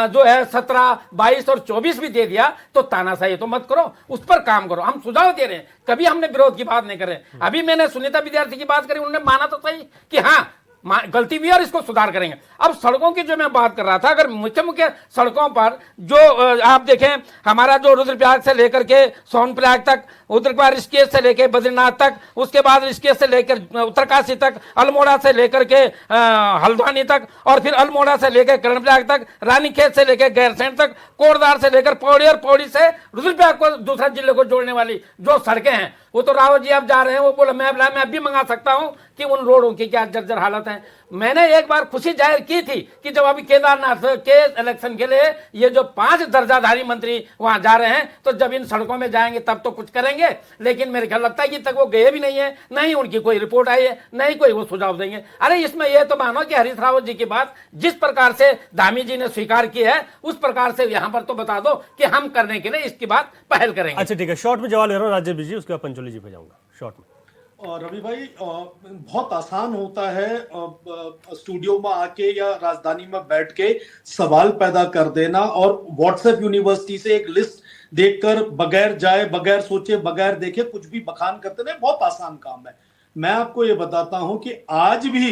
जो है 17, 22 और 24 भी दे दिया तो तानाशाही तो मत करो, उस पर काम करो। हम सुझाव दे रहे हैं, कभी हमने विरोध की बात नहीं कर रहे। अभी मैंने सुनीता विद्यार्थी की बात करी, उन्होंने माना तो सही कि हाँ गलती भी है और इसको सुधार करेंगे। अब सड़कों की जो मैं बात कर रहा था, अगर मुख्य सड़कों पर जो आप देखें, हमारा जो रुद्रप्रयाग से लेकर के सोनप्रयाग तक, उधर ऋषिकेश से लेकर बद्रीनाथ तक, उसके बाद ऋषिकेश से लेकर उत्तरकाशी तक, अल्मोड़ा से लेकर के हल्द्वानी तक, और फिर अल्मोड़ा से लेकर कर्णप्रयाग तक, रानीखेत से लेकर गैरसैंण तक, कोटद्वार से लेकर पौड़ी, और पौड़ी से रुद्रप्रयाग को दूसरा जिले को जोड़ने वाली जो सड़कें हैं, वो तो रावत जी अब जा रहे हैं, वो बोला मैं भी मंगा सकता हूं कि उन रोडों की क्या जर्जर हालत है। मैंने एक बार खुशी जाहिर की थी कि जब अभी केदारनाथ के इलेक्शन के लिए ये जो 5 दर्जाधारी मंत्री वहां जा रहे हैं, तो जब इन सड़कों में जाएंगे तब तो कुछ करेंगे, लेकिन मेरे ख्याल लगता है कि तक वो गए भी नहीं है, नहीं उनकी कोई रिपोर्ट आई है, नहीं कोई वो सुझाव देंगे। अरे इसमें यह तो मानो कि हरीश रावत जी की बात जिस प्रकार से धामी जी ने स्वीकार की है, उस प्रकार से यहां पर तो बता दो कि हम करने के लिए इसकी बात पहल करेंगे। अच्छा ठीक है, शॉर्ट में जवाब ले रहा हूँ राजेश जी, उसके बाद पंचोली जी पे जाऊंगा शॉर्ट में। रवि भाई, बहुत आसान होता है स्टूडियो में आके या राजधानी में बैठ के सवाल पैदा कर देना और व्हाट्सएप यूनिवर्सिटी से एक लिस्ट देखकर बगैर जाए, बगैर सोचे, बगैर देखे कुछ भी बखान करते रहे, बहुत आसान काम है। मैं आपको ये बताता हूं कि आज भी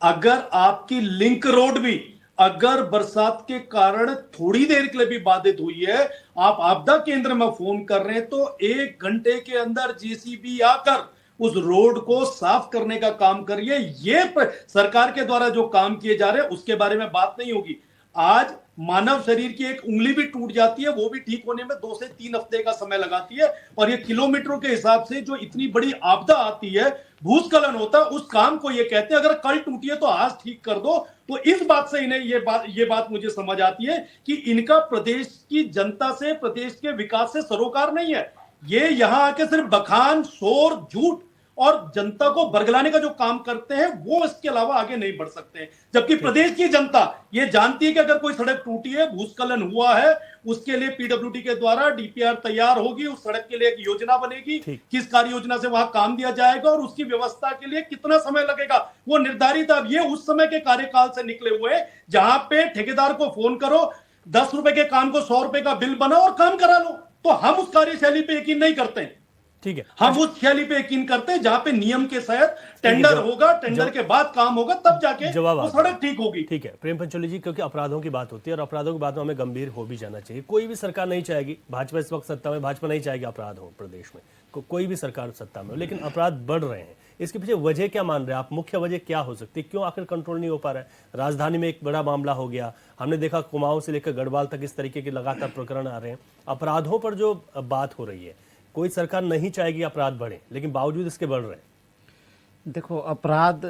अगर आपकी लिंक रोड भी अगर बरसात के कारण थोड़ी देर के लिए भी बाधित हुई है, आप आपदा केंद्र में फोन कर रहे हैं तो 1 घंटे के अंदर जेसीबी आकर उस रोड को साफ करने का काम करिए। ये सरकार के द्वारा जो काम किए जा रहे हैं उसके बारे में बात नहीं होगी। आज मानव शरीर की एक उंगली भी टूट जाती है, वो भी ठीक होने में 2 से 3 हफ्ते का समय लगाती है, और ये किलोमीटरों के हिसाब से जो इतनी बड़ी आपदा आती है, भूस्खलन होता है, उस काम को ये कहते हैं अगर कल टूटी है तो आज ठीक कर दो। तो इस बात से इन्हें ये बात मुझे समझ आती है कि इनका प्रदेश की जनता से, प्रदेश के विकास से सरोकार नहीं है। ये यहां आके सिर्फ बखान, शोर, झूठ और जनता को बरगलाने का जो काम करते हैं, वो इसके अलावा आगे नहीं बढ़ सकते हैं। जबकि प्रदेश की जनता ये जानती है कि अगर कोई सड़क टूटी है, भूस्खलन हुआ है, उसके लिए पीडब्ल्यूडी के द्वारा डीपीआर तैयार होगी, उस सड़क के लिए एक योजना बनेगी, किस कार्य योजना से वहां काम दिया जाएगा और उसकी व्यवस्था के लिए कितना समय लगेगा वो निर्धारित। अब ये उस समय के कार्यकाल से निकले हुए हैं जहां पे ठेकेदार को फोन करो, 10 रुपए के काम को 100 रुपए का बिल बनाओ और काम करा लो। तो हम उस कार्यशैली पे यकीन नहीं करते हैं। ठीक है, हम उस शैली पे यकीन करते हैं जहां पे नियम के तहत टेंडर होगा, टेंडर के बाद काम होगा, तब जाके वो सड़क ठीक होगी। ठीक है प्रेम पंचोली जी, क्योंकि अपराधों की बात होती है और अपराधों की बात में हमें गंभीर हो भी जाना चाहिए। कोई भी सरकार नहीं चाहेगी, भाजपा इस वक्त सत्ता में, भाजपा नहीं चाहेगी अपराध हो प्रदेश में, कोई भी सरकार सत्ता में हो, लेकिन अपराध बढ़ रहे हैं। इसके पीछे वजह क्या मान रहे हैं आप? मुख्य वजह क्या हो सकती है? क्यों आखिर कंट्रोल नहीं हो पा रहा है? राजधानी में एक बड़ा मामला हो गया, हमने देखा कुमाऊं से लेकर गढ़वाल तक इस तरीके के लगातार प्रकरण आ रहे हैं। अपराधों पर जो बात हो रही है, कोई सरकार नहीं चाहेगी अपराध बढ़े, लेकिन बावजूद इसके बढ़ रहे हैं। देखो, अपराध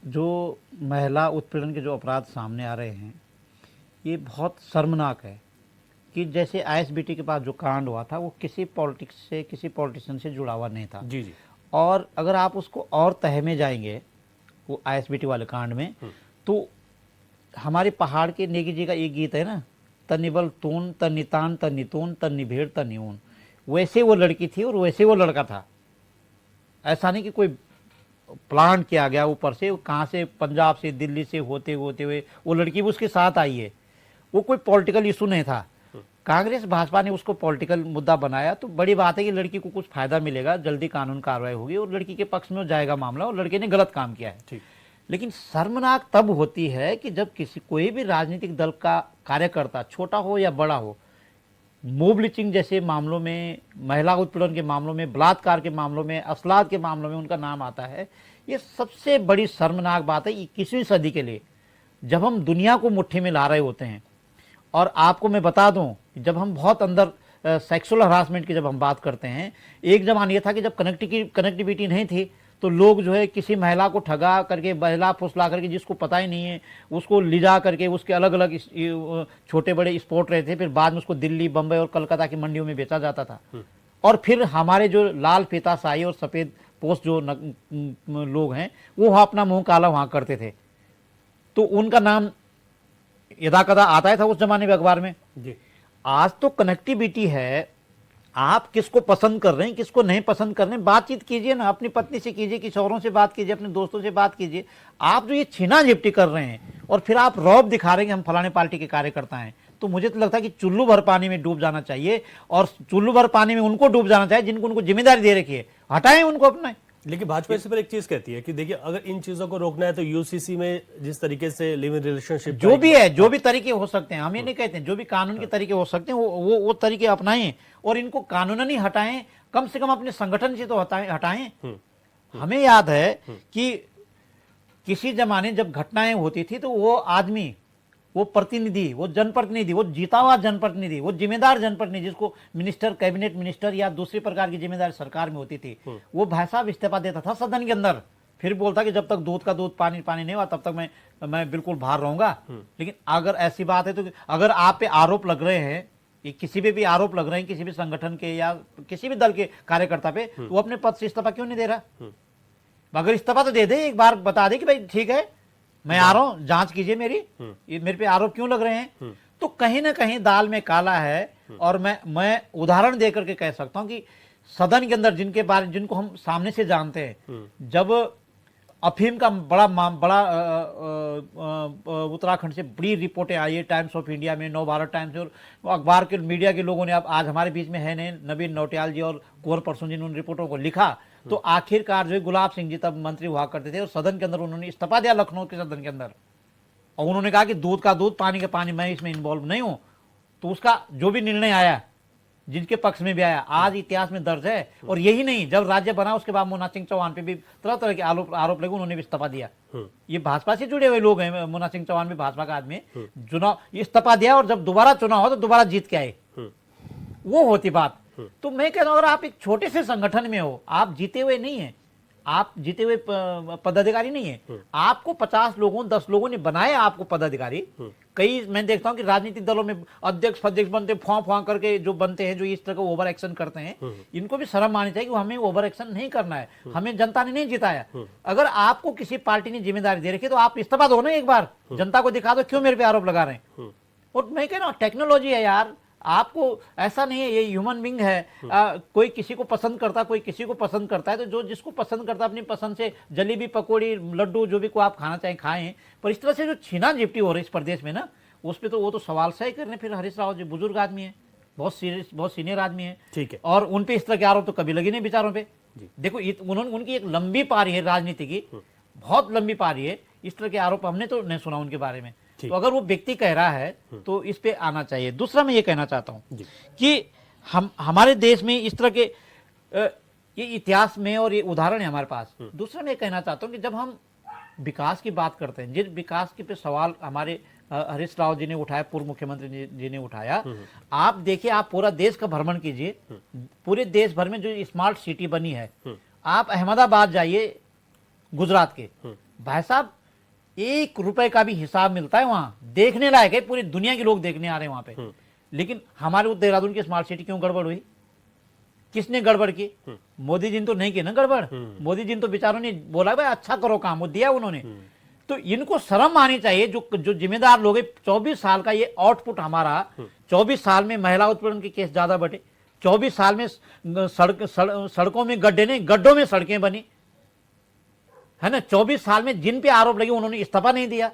जो महिला उत्पीड़न के जो अपराध सामने आ रहे हैं, ये बहुत शर्मनाक है कि जैसे आईएसबीटी के पास जो कांड हुआ था वो किसी पॉलिटिक्स से, किसी पॉलिटिशियन से जुड़ा हुआ नहीं था। जी जी। और अगर आप उसको और तह में जाएंगे वो आईएसबीटी वाले कांड में, तो हमारे पहाड़ के नेगी जी का एक गीत है ना, तनिबल तून तनितान तनितून तनिभेड़ तनिऊन, वैसे वो लड़की थी और वैसे वो लड़का था। ऐसा नहीं कि कोई प्लान किया गया ऊपर से, कहाँ से, पंजाब से, दिल्ली से होते होते हुए वो लड़की भी उसके साथ आई है। वो कोई पॉलिटिकल इशू नहीं था। कांग्रेस भाजपा ने उसको पॉलिटिकल मुद्दा बनाया, तो बड़ी बात है कि लड़की को कुछ फायदा मिलेगा, जल्दी कानून कार्रवाई होगी और लड़की के पक्ष में जाएगा मामला, और लड़के ने गलत काम किया है। लेकिन शर्मनाक तब होती है कि जब कोई भी राजनीतिक दल का कार्यकर्ता, छोटा हो या बड़ा हो, मोब लिंचिंग जैसे मामलों में, महिला उत्पीड़न के मामलों में, बलात्कार के मामलों में, असलात के मामलों में उनका नाम आता है। ये सबसे बड़ी शर्मनाक बात है 21वीं सदी के लिए, जब हम दुनिया को मुट्ठी में ला रहे होते हैं। और आपको मैं बता दूं, जब हम बहुत अंदर सेक्सुअल हरासमेंट की जब हम बात करते हैं, एक जमाना ये था कि जब कनेक्टिविटी नहीं थी तो लोग जो है किसी महिला को ठगा करके, बहला फुसला करके, जिसको पता ही नहीं है, उसको ले जा करके उसके अलग अलग छोटे बड़े स्पॉट रहे थे, फिर बाद में उसको दिल्ली, बम्बई और कलकत्ता की मंडियों में बेचा जाता था। और फिर हमारे जो लाल फीताशाही और सफ़ेद पोस्ट जो लोग हैं, वो वहाँ अपना मुंह काला वहाँ करते थे, तो उनका नाम यदा कदा आता था उस जमाने में अखबार में जी। आज तो कनेक्टिविटी है, आप किसको पसंद कर रहे हैं, किसको नहीं पसंद कर रहे हैं, बातचीत कीजिए ना, अपनी पत्नी से कीजिए, किशोरों से बात कीजिए, अपने दोस्तों से बात कीजिए। आप जो ये छीना झपटी कर रहे हैं और फिर आप रौब दिखा रहे हैं कि हम फलाने पार्टी के कार्यकर्ता हैं, तो मुझे तो लगता है कि चुल्लू भर पानी में डूब जाना चाहिए, और चुल्लू भर पानी में उनको डूब जाना चाहिए जिनको उनको जिम्मेदारी दे रखी है, हटाएं उनको अपना। लेकिन भाजपा इस पर एक चीज कहती है कि देखिए, अगर इन चीजों को रोकना है तो यूसीसी में जिस तरीके से लिव इन रिलेशनशिप जो भी है, जो भी तरीके हो सकते हैं, हम ये नहीं कहते हैं, जो भी कानून के तरीके हो सकते हैं वो तरीके अपनाएं, और इनको कानूनन ही हटाएं, कम से कम अपने संगठन से तो हटाएं। हमें याद है कि किसी जमाने जब घटनाएं होती थी तो वो आदमी, वो प्रतिनिधि, वो जनप्रतिनिधि, वो जीता हुआ जनप्रतिनिधि, वो जिम्मेदार जनप्रतिनिधि, जिसको मिनिस्टर, कैबिनेट मिनिस्टर या दूसरी प्रकार की जिम्मेदारी सरकार में होती थी, वो भाई साहब इस्तीफा देता था सदन के अंदर, फिर बोलता कि जब तक दूध का दूध, पानी पानी नहीं हुआ तब तक मैं बिल्कुल बाहर रहूंगा। लेकिन अगर ऐसी बात है तो अगर आप पे आरोप लग रहे हैं, किसी पे भी आरोप लग रहे हैं, किसी भी संगठन के या किसी भी दल के कार्यकर्ता पे, तो वो अपने पद से इस्तीफा क्यों नहीं दे रहा? अगर इस्तीफा तो दे दे, एक बार बता दे कि भाई ठीक है, मैं आ रहा हूं, जांच कीजिए मेरी, ये मेरे पे आरोप क्यों लग रहे हैं। तो कहीं ना कहीं दाल में काला है। और मैं उदाहरण देकर के कह सकता हूं कि सदन के अंदर जिनको हम सामने से जानते हैं, जब अफीम का बड़ा उत्तराखंड से बड़ी रिपोर्टें आई है, टाइम्स ऑफ इंडिया में, नवभारत टाइम्स और अखबार के मीडिया के लोगों ने, अब आज हमारे बीच में है नहीं, नवीन नौटियाल जी और कुंवर परसों जी ने उन रिपोर्टों को लिखा, तो आखिरकार जो है गुलाब सिंह जी तब मंत्री हुआ करते थे और सदन के अंदर उन्होंने इस्तीफा दिया, लखनऊ के सदन के अंदर, और उन्होंने कहा कि दूध का दूध पानी का पानी, मैं इसमें इन्वॉल्व नहीं हूं। तो उसका जो भी निर्णय आया, जिनके पक्ष में भी आया, आज इतिहास में दर्ज है। और यही नहीं, जब राज्य बना उसके बाद मोना सिंह चौहान पे भी तरह तरह के आरोप लगे, उन्होंने भी इस्तीफा दिया। ये भाजपा से जुड़े हुए लोग हैं, मोना सिंह चौहान भी भाजपा का आदमी है, चुनाव इस्तीफा दिया और जब दोबारा चुनाव हो तो दोबारा जीत के आए, वो होती बात। तो मैं कहता हूं, अगर आप एक छोटे से संगठन में हो, आप जीते हुए नहीं है, आप जीते हुए पदाधिकारी नहीं है, आपको 50 लोगों 10 लोगों ने बनाया आपको पदाधिकारी। कई मैं देखता हूं कि राजनीतिक दलों में अध्यक्ष फध्यक्ष बनते, फॉ करके जो बनते हैं, जो इस तरह का ओवर एक्शन करते हैं, इनको भी शर्म आनी चाहिए कि हमें ओवर एक्शन नहीं करना है, हमें जनता ने नहीं जिताया। अगर आपको किसी पार्टी ने जिम्मेदारी दे रखी है तो आप इस्तीफा दो ना एक बार, जनता को दिखा दो क्यों मेरे पे आरोप लगा रहे हैं। और मैं कह रहा हूं टेक्नोलॉजी है यार, आपको ऐसा नहीं है, ये ह्यूमन बीइंग है। कोई किसी को पसंद करता, कोई किसी को पसंद करता है, तो जो जिसको पसंद करता है अपनी पसंद से जलेबी पकौड़ी लड्डू जो भी को आप खाना चाहें खाएं। पर इस तरह से जो छीना झिपटी हो रही है इस प्रदेश में ना, उस पर तो वो तो सवाल सही करने। फिर हरीश रावत जी बुजुर्ग आदमी है, बहुत सीरियस, बहुत सीनियर आदमी है, ठीक है, और उन पे इस तरह के आरोप तो कभी लगे नहीं बेचारों पे। देखो उन्होंने, उनकी एक लंबी पारी है राजनीति की, बहुत लंबी पारी है, इस तरह के आरोप हमने तो नहीं सुना उनके बारे में। तो अगर वो व्यक्ति कह रहा है तो इस पे आना चाहिए। दूसरा मैं ये कहना चाहता हूं कि हमारे देश में इस तरह के ये इतिहास में और ये उदाहरण है हमारे पास। दूसरा मैं ये कहना चाहता हूं कि जब हम विकास की बात करते हैं, जिस विकास के पे सवाल हमारे हरीश रावत जी ने उठाया, पूर्व मुख्यमंत्री जी ने उठाया, आप देखिए, आप पूरा देश का भ्रमण कीजिए, पूरे देश भर में जो स्मार्ट सिटी बनी है, आप अहमदाबाद जाइए गुजरात के, भाई साहब 1 रुपए का भी हिसाब मिलता है वहां, देखने लायक है, पूरी दुनिया के लोग देखने आ रहे हैं वहां पे। लेकिन हमारे देहरादून की स्मार्ट सिटी क्यों गड़बड़ हुई? किसने गड़बड़ की? मोदी जी ने तो नहीं की ना गड़बड़। मोदी जी ने तो बेचारों ने बोला भाई अच्छा करो काम, वो दिया उन्होंने। तो इनको शर्म आनी चाहिए, जो जिम्मेदार लोग हैं। 24 साल का ये आउटपुट हमारा, 24 साल में महिला उत्पीड़न के केस ज्यादा बढ़े, 24 साल में सड़कों में गड्ढे नहीं, गड्ढों में सड़कें बनी, है ना। 24 साल में जिन पे आरोप लगे उन्होंने इस्तीफा नहीं दिया।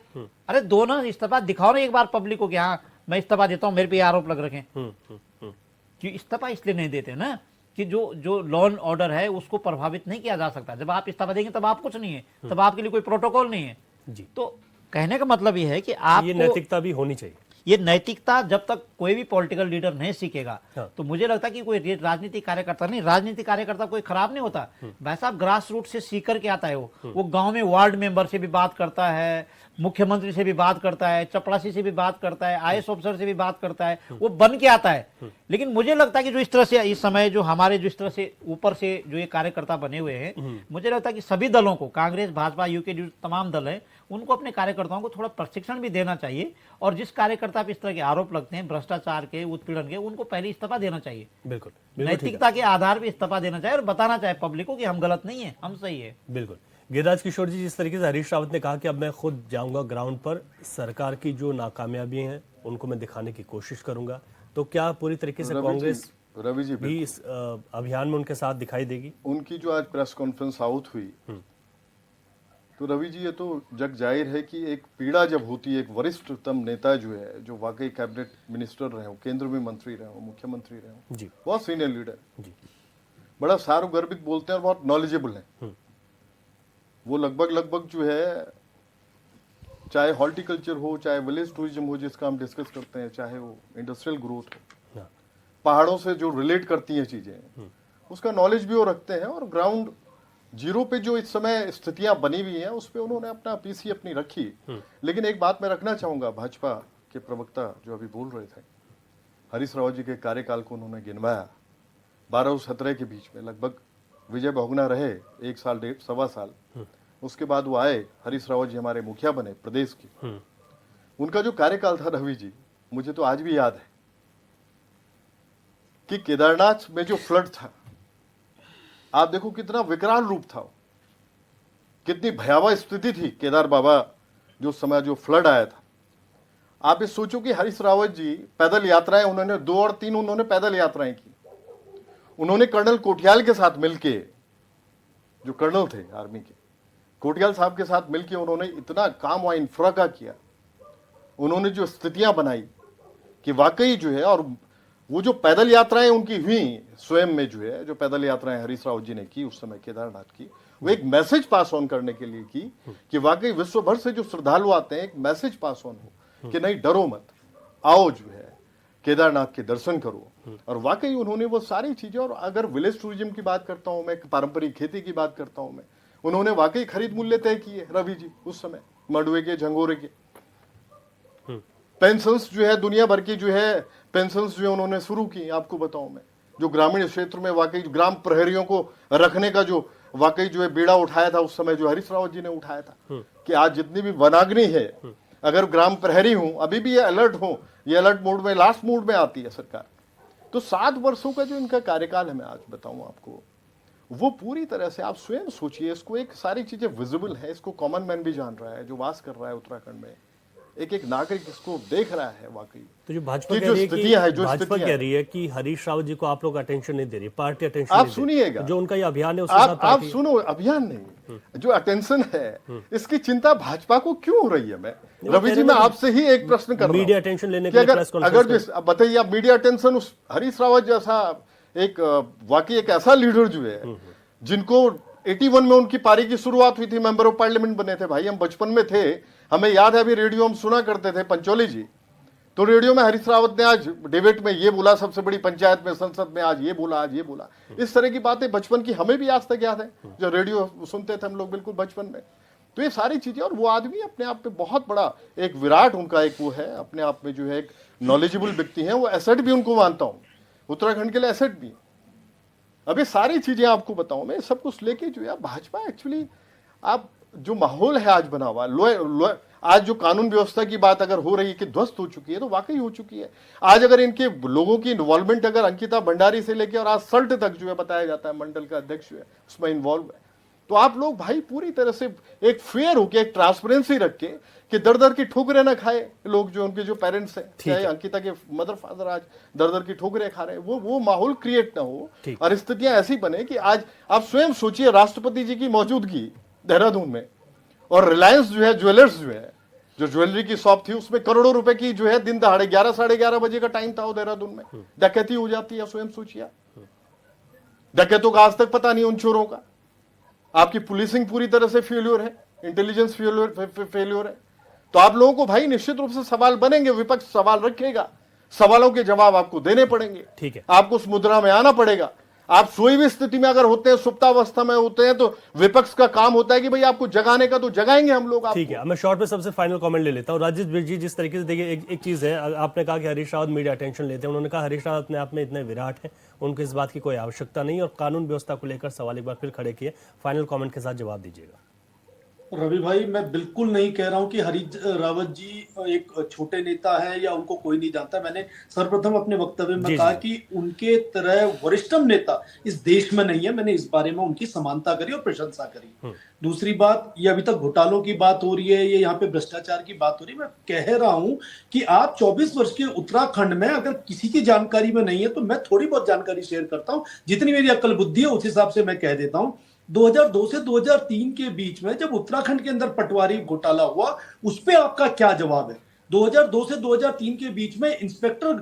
अरे दोनों इस्तीफा दिखाओ ना एक बार पब्लिक को कि हाँ मैं इस्तीफा देता हूं, मेरे पे आरोप लग रखे। कि इस्तीफा इसलिए नहीं देते ना कि जो लॉ एंड ऑर्डर है उसको प्रभावित नहीं किया जा सकता। जब आप इस्तीफा देंगे तब आप कुछ नहीं है, तब आपके लिए कोई प्रोटोकॉल नहीं है जी। तो कहने का मतलब ये है कि आप ये नैतिकता भी होनी चाहिए। ये नैतिकता जब तक कोई भी पॉलिटिकल लीडर नहीं सीखेगा, तो मुझे लगता है कि कोई राजनीतिक कार्यकर्ता नहीं, राजनीतिक कार्यकर्ता कोई खराब नहीं होता, वैसा आप ग्रास रूट से सीख करके आता है। वो गांव में वार्ड मेंबर से भी बात करता है, मुख्यमंत्री से भी बात करता है, चपरासी से भी बात करता है, आईएएस ऑफिसर से भी बात करता है, वो बन के आता है। लेकिन मुझे लगता है कि जो इस तरह से इस समय जो हमारे जो इस तरह से ऊपर से जो ये कार्यकर्ता बने हुए हैं, मुझे लगता है कि सभी दलों को, कांग्रेस भाजपा यूके जो तमाम दल हैं, उनको अपने कार्यकर्ताओं को थोड़ा प्रशिक्षण भी देना चाहिए। और जिस कार्यकर्ता पे इस तरह के आरोप लगते हैं भ्रष्टाचार के, उत्पीड़न के, उनको पहले इस्तीफा देना चाहिए। बिल्कुल, नैतिकता के आधार पर इस्तीफा देना चाहिए और बताना चाहिए पब्लिक को कि हम गलत नहीं है, हम सही है। बिल्कुल। गिरिराज किशोर जी, जिस तरीके से हरीश रावत ने कहा कि अब मैं खुद जाऊंगा ग्राउंड पर, सरकार की जो नाकामयाबी हैं उनको मैं दिखाने की कोशिश करूंगा, तो क्या पूरी तरीके से कांग्रेस रवि जी भी इस अभियान में उनके साथ दिखाई देगी? उनकी जो आज प्रेस कॉन्फ्रेंस आउट हुई, तो रवि जी ये तो जग जाहिर है कि एक पीड़ा जब होती है, एक वरिष्ठतम नेता जो है, जो वाकई कैबिनेट मिनिस्टर रहे हो, केंद्र में मंत्री रहे हो, मुख्यमंत्री रहे हो जी, बहुत सीनियर लीडर जी, बड़ा सार्वगर्भित बोलते हैं और बहुत नॉलेजेबल हैं। वो लगभग जो है, चाहे हॉर्टिकल्चर हो, चाहे विलेज टूरिज्म हो जिसका हम डिस्कस करते हैं, चाहे वो इंडस्ट्रियल ग्रोथ हो, पहाड़ों से जो रिलेट करती हैं चीजें, उसका नॉलेज भी वो रखते हैं। और ग्राउंड जीरो पे जो इस समय स्थितियां बनी हुई हैं उस पे उन्होंने अपना पीसी अपनी रखी। लेकिन एक बात मैं रखना चाहूंगा, भाजपा के प्रवक्ता जो अभी बोल रहे थे, हरीश रावत जी के कार्यकाल को उन्होंने गिनवाया 12 और 17 के बीच में लगभग विजय बहुगुणा रहे, 1 साल 1.5 सवा साल, उसके बाद वो आए, हरीश रावत जी हमारे मुखिया बने प्रदेश के। उनका जो कार्यकाल था रवि जी, मुझे तो आज भी याद है कि केदारनाथ में जो फ्लड था, आप देखो कितना विकराल रूप था, कितनी भयावह स्थिति थी केदार बाबा जो समय जो फ्लड आया था। आप ये सोचो कि हरीश रावत जी पैदल यात्राएं, उन्होंने 2 और 3 उन्होंने पैदल यात्राएं की। उन्होंने कर्नल कोटियाल के साथ मिलके, जो कर्नल थे आर्मी के, कोटियाल साहब के साथ मिलके उन्होंने इतना काम वहां इंफ्रा का किया। उन्होंने जो स्थितियां बनाई कि वाकई जो है, और वो जो पैदल यात्राएं उनकी हुई स्वयं में जो है, जो पैदल यात्राएं हरीश रावत जी ने की उस समय केदारनाथ की, वो एक मैसेज पास ऑन करने के लिए की कि वाकई विश्व भर से जो श्रद्धालु आते हैं एक मैसेज पास ऑन हो कि नहीं डरो मत, आओ जो है केदारनाथ के दर्शन करो। और वाकई उन्होंने वो सारी चीजें, और अगर विलेज टूरिज्म की बात करता हूं मैं, पारंपरिक खेती की बात करता हूं मैं, उन्होंने वाकई खरीद मूल्य तय किए रवि जी उस समय, मंडुए के, झंगोरे के। पेंशन्स जो है दुनिया भर की जो है पेंशन्स जो है उन्होंने शुरू की, आपको बताऊं मैं, जो ग्रामीण क्षेत्र में वाकई ग्राम प्रहरियों को रखने का जो वाकई जो है बीड़ा उठाया था उस समय, जो हरीश रावत जी ने उठाया था कि आज जितनी भी वनाग्नि है, अगर ग्राम प्रहरी हूं, अभी भी ये अलर्ट हो, ये अलर्ट मोड में, लास्ट मोड में आती है सरकार। तो 7 वर्षों का जो इनका कार्यकाल है, मैं आज बताऊं आपको, वो पूरी तरह से आप स्वयं सोचिए, इसको एक सारी चीजें विजिबल है, इसको कॉमन मैन भी जान रहा है, जो वास कर रहा है उत्तराखंड में, एक एक नागरिक इसको देख रहा है वाकई। तो जो भाजपा कि कह जो रही है कि स्थितियां हैं, जो भाजपा स्थितियां कह रही है कि हरीश रावत जी को आप लोग अटेंशन नहीं दे रही, पार्टी अटेंशन आप नहीं दे रही। सुनिएगा। जो उनका ये अभियान है उसके साथ आप पार्टी सुनो, अभियान नहीं, जो अटेंशन है इसकी चिंता भाजपा को क्यों हो रही है? मैं रवि जी, मैं आपसे ही एक प्रश्न कर रहा हूं मीडिया अटेंशन लेने कि के लिए प्रेस अगर कॉन्फ्रेंस जो बताइए आप, मीडिया अटेंशन उस हरीश रावत जैसा एक वाकई एक ऐसा लीडर जो है, जिनको 81 में उनकी पारी की शुरुआत हुई थी, मेंबर ऑफ पार्लियामेंट बने थे भाई, हम बचपन में थे, हमें याद है, अभी रेडियो हम सुना करते थे पंचोली जी, तो रेडियो में हरीश रावत ने आज डिबेट में ये बोला, सबसे बड़ी पंचायत में, संसद में आज ये बोला, आज ये बोला। इस तरह की बातें बचपन की हमें भी आज तक याद है, जो रेडियो सुनते थे हम लोग बिल्कुल बचपन में। तो ये सारी चीजें, और वो आदमी अपने आप में बहुत बड़ा एक विराट उनका एक वो है, अपने आप में जो है एक नॉलेजेबल व्यक्ति है, वो एसेट भी उनको मानता हूं, उत्तराखंड के लिए एसेट भी। अब ये सारी चीजें आपको बताऊं मैं, सब कुछ लेके जो है भाजपा एक्चुअली, आप जो माहौल है आज बना हुआ, आज जो कानून व्यवस्था की बात अगर हो रही है कि ध्वस्त हो चुकी है, तो वाकई हो चुकी है। आज अगर इनके लोगों की इन्वॉल्वमेंट, अगर अंकिता भंडारी से लेकर और आज सल्ट तक जो है बताया जाता है, मंडल का अध्यक्ष जो है उसमें इन्वॉल्व है, तो आप लोग भाई पूरी तरह से एक फेयर होके, एक ट्रांसपेरेंसी रख के, कि दर दर की ठोकरें ना खाए लोग, जो उनके जो पेरेंट्स हैं, चाहे अंकिता के मदर फादर आज दर दर की ठोकरें खा रहे हैं, वो माहौल क्रिएट ना हो और स्थितियां ऐसी बने कि आज आप स्वयं सोचिए, राष्ट्रपति जी की मौजूदगी देहरादून में, और रिलायंस जो है ज्वेलर्स जो है, जो ज्वेलरी की शॉप थी, उसमें करोड़ों रुपए की जो है दिन दहाड़े 11 साढ़े 11 बजे का टाइम था वो देहरादून में, डकैती हो जाती है, स्वयं सोचिए। डकैतों का आज तक पता नहीं उन चोरों का। आपकी पुलिसिंग पूरी तरह से फेल्योर है, इंटेलिजेंस फेल्योर है। तो आप लोगों को भाई निश्चित रूप से सवाल बनेंगे, विपक्ष सवाल रखेगा, सवालों के जवाब आपको देने पड़ेंगे। ठीक है, आपको उस मुद्रा में आना पड़ेगा। आप सोई भी स्थिति में अगर होते हैं, सुप्तावस्था में होते हैं, तो विपक्ष का काम होता है कि भाई आपको जगाने का, तो जगाएंगे हम लोग। ठीक है, मैं शॉर्ट में सबसे फाइनल कमेंट ले लेता हूं। राजेश जी, जिस तरीके से देखिए, एक चीज है, आपने कहा कि हरीश रावत मीडिया अटेंशन लेते हैं, उन्होंने कहा हरीश रावत अपने आप में इतने विराट है, उनको इस बात की कोई आवश्यकता नहीं, और कानून व्यवस्था को लेकर सवाल एक बार फिर खड़े किए। फाइनल कमेंट के साथ जवाब दीजिएगा। रवि भाई, मैं बिल्कुल नहीं कह रहा हूं कि हरीश रावत जी एक छोटे नेता हैं या उनको कोई नहीं जानता। मैंने सर्वप्रथम अपने वक्तव्य में कहा कि उनके तरह वरिष्ठतम नेता इस देश में नहीं है। मैंने इस बारे में उनकी समानता करी और प्रशंसा करी। दूसरी बात, ये अभी तक घोटालों की बात हो रही है, ये यहाँ पे भ्रष्टाचार की बात हो रही है। मैं कह रहा हूं कि आप 24 वर्ष के उत्तराखंड में अगर किसी की जानकारी में नहीं है, तो मैं थोड़ी बहुत जानकारी शेयर करता हूं, जितनी मेरी अक्ल बुद्धि है उस हिसाब से मैं कह देता हूं। 2002 से 2003 के बीच में जब उत्तराखंड के अंदर पटवारी घोटाला हुआ, उस पे आपका क्या जवाब है? 2002 से 2003 के बीच में इंस्पेक्टर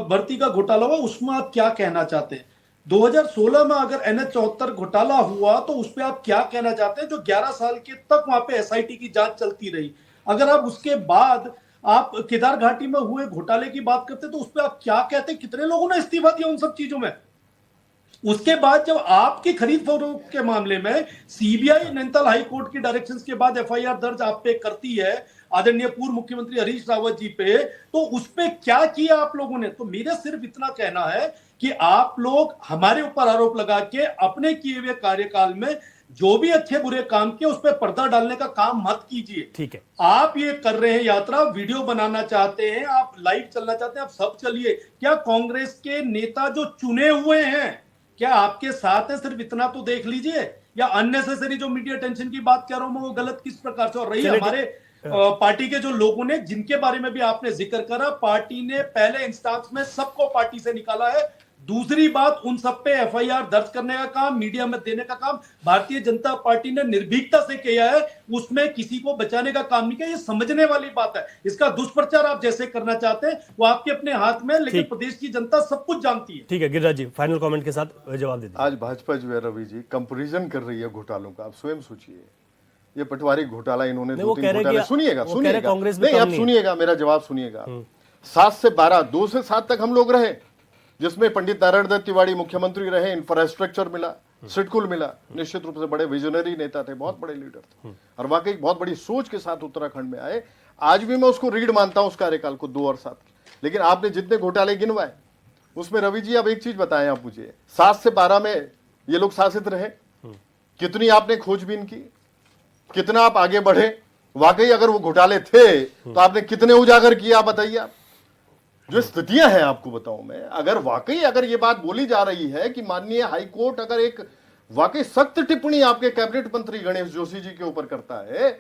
भर्ती का घोटाला हुआ, उसमें आप क्या कहना चाहते हैं? 2016 में अगर NH 74 घोटाला हुआ, तो उस पर आप क्या कहना चाहते हैं, जो 11 साल के तक वहां पे SIT की जांच चलती रही? अगर आप उसके बाद आप केदार घाटी में हुए घोटाले की बात करते, तो उस पर आप क्या कहते? कितने लोगों ने इस्तीफा दिया उन सब चीजों में? उसके बाद जब आपकी खरीद फरोख्त के मामले में सीबीआई नैनीताल हाई कोर्ट की डायरेक्शंस के बाद FIR दर्ज आप पे करती है आदरणीय पूर्व मुख्यमंत्री हरीश रावत जी पे, तो उस पे क्या किया आप लोगों ने? तो मेरा सिर्फ इतना कहना है कि आप लोग हमारे ऊपर आरोप लगा के अपने किए हुए कार्यकाल में जो भी अच्छे बुरे काम किए उस पर पर्दा डालने का काम मत कीजिए। ठीक है, आप ये कर रहे हैं यात्रा, वीडियो बनाना चाहते हैं, आप लाइव चलना चाहते हैं, आप सब चलिए। क्या कांग्रेस के नेता जो चुने हुए हैं क्या आपके साथ है? सिर्फ इतना तो देख लीजिए। या अननेसेसरी जो मीडिया टेंशन की बात कर रहा हूं मैं, वो गलत किस प्रकार से हो रही है? हमारे पार्टी के जो लोगों ने, जिनके बारे में भी आपने जिक्र करा, पार्टी ने पहले इंस्टांस में सबको पार्टी से निकाला है। दूसरी बात, उन सब पे एफआईआर दर्ज करने का काम, मीडिया में देने का काम भारतीय जनता पार्टी ने निर्भीकता से किया है, उसमें किसी को बचाने का काम नहीं किया। ये समझने वाली बात है। इसका दुष्प्रचार आप जैसे करना चाहते हैं वो आपके अपने हाथ में है, लेकिन ठीक। प्रदेश की जनता सब कुछ जानती है। ठीक है गिरिराज जी, फाइनल कमेंट के साथ जवाब दे दीजिए। आज भाजपा जो है रवि जी कंपैरिजन कर रही है घोटालों का। आप स्वयं सोचिए, ये पटवारी घोटाला इन्होंने नहीं, वो 2-3 कह रहे घोटाले, कि- सुनिएगा वो कह रहे सुनिएगा, कांग्रेस में नहीं कम आप नहीं है। सुनिएगा, मेरा जवाब सुनिएगा। 7 से 12, 2 से 7 तक हम लोग रहे, जिसमें पंडित नारायण दत्त तिवारी मुख्यमंत्री रहे, इंफ्रास्ट्रक्चर मिला, सिडकुल मिला, निश्चित रूप से बड़े विजनरी नेता थे, बहुत बड़े लीडर थे और वाकई बहुत बड़ी सोच के साथ उत्तराखंड में आए। आज भी मैं उसको रीढ़ मानता हूं उस कार्यकाल को 2 और 7 के। लेकिन आपने जितने घोटाले गिनवाए उसमें रवि जी अब एक चीज बताएं आप मुझे, 7 से 12 में ये लोग शासित रहे, कितनी आपने खोजबीन की, कितना आप आगे बढ़े, वाकई अगर वो घोटाले थे तो आपने कितने उजागर किया बताइए आप। जो स्थितियां हैं आपको बताऊं मैं, अगर वाकई अगर ये बात बोली जा रही है कि माननीय हाईकोर्ट अगर एक वाकई सख्त टिप्पणी आपके कैबिनेट मंत्री गणेश जोशी जी के ऊपर करता है,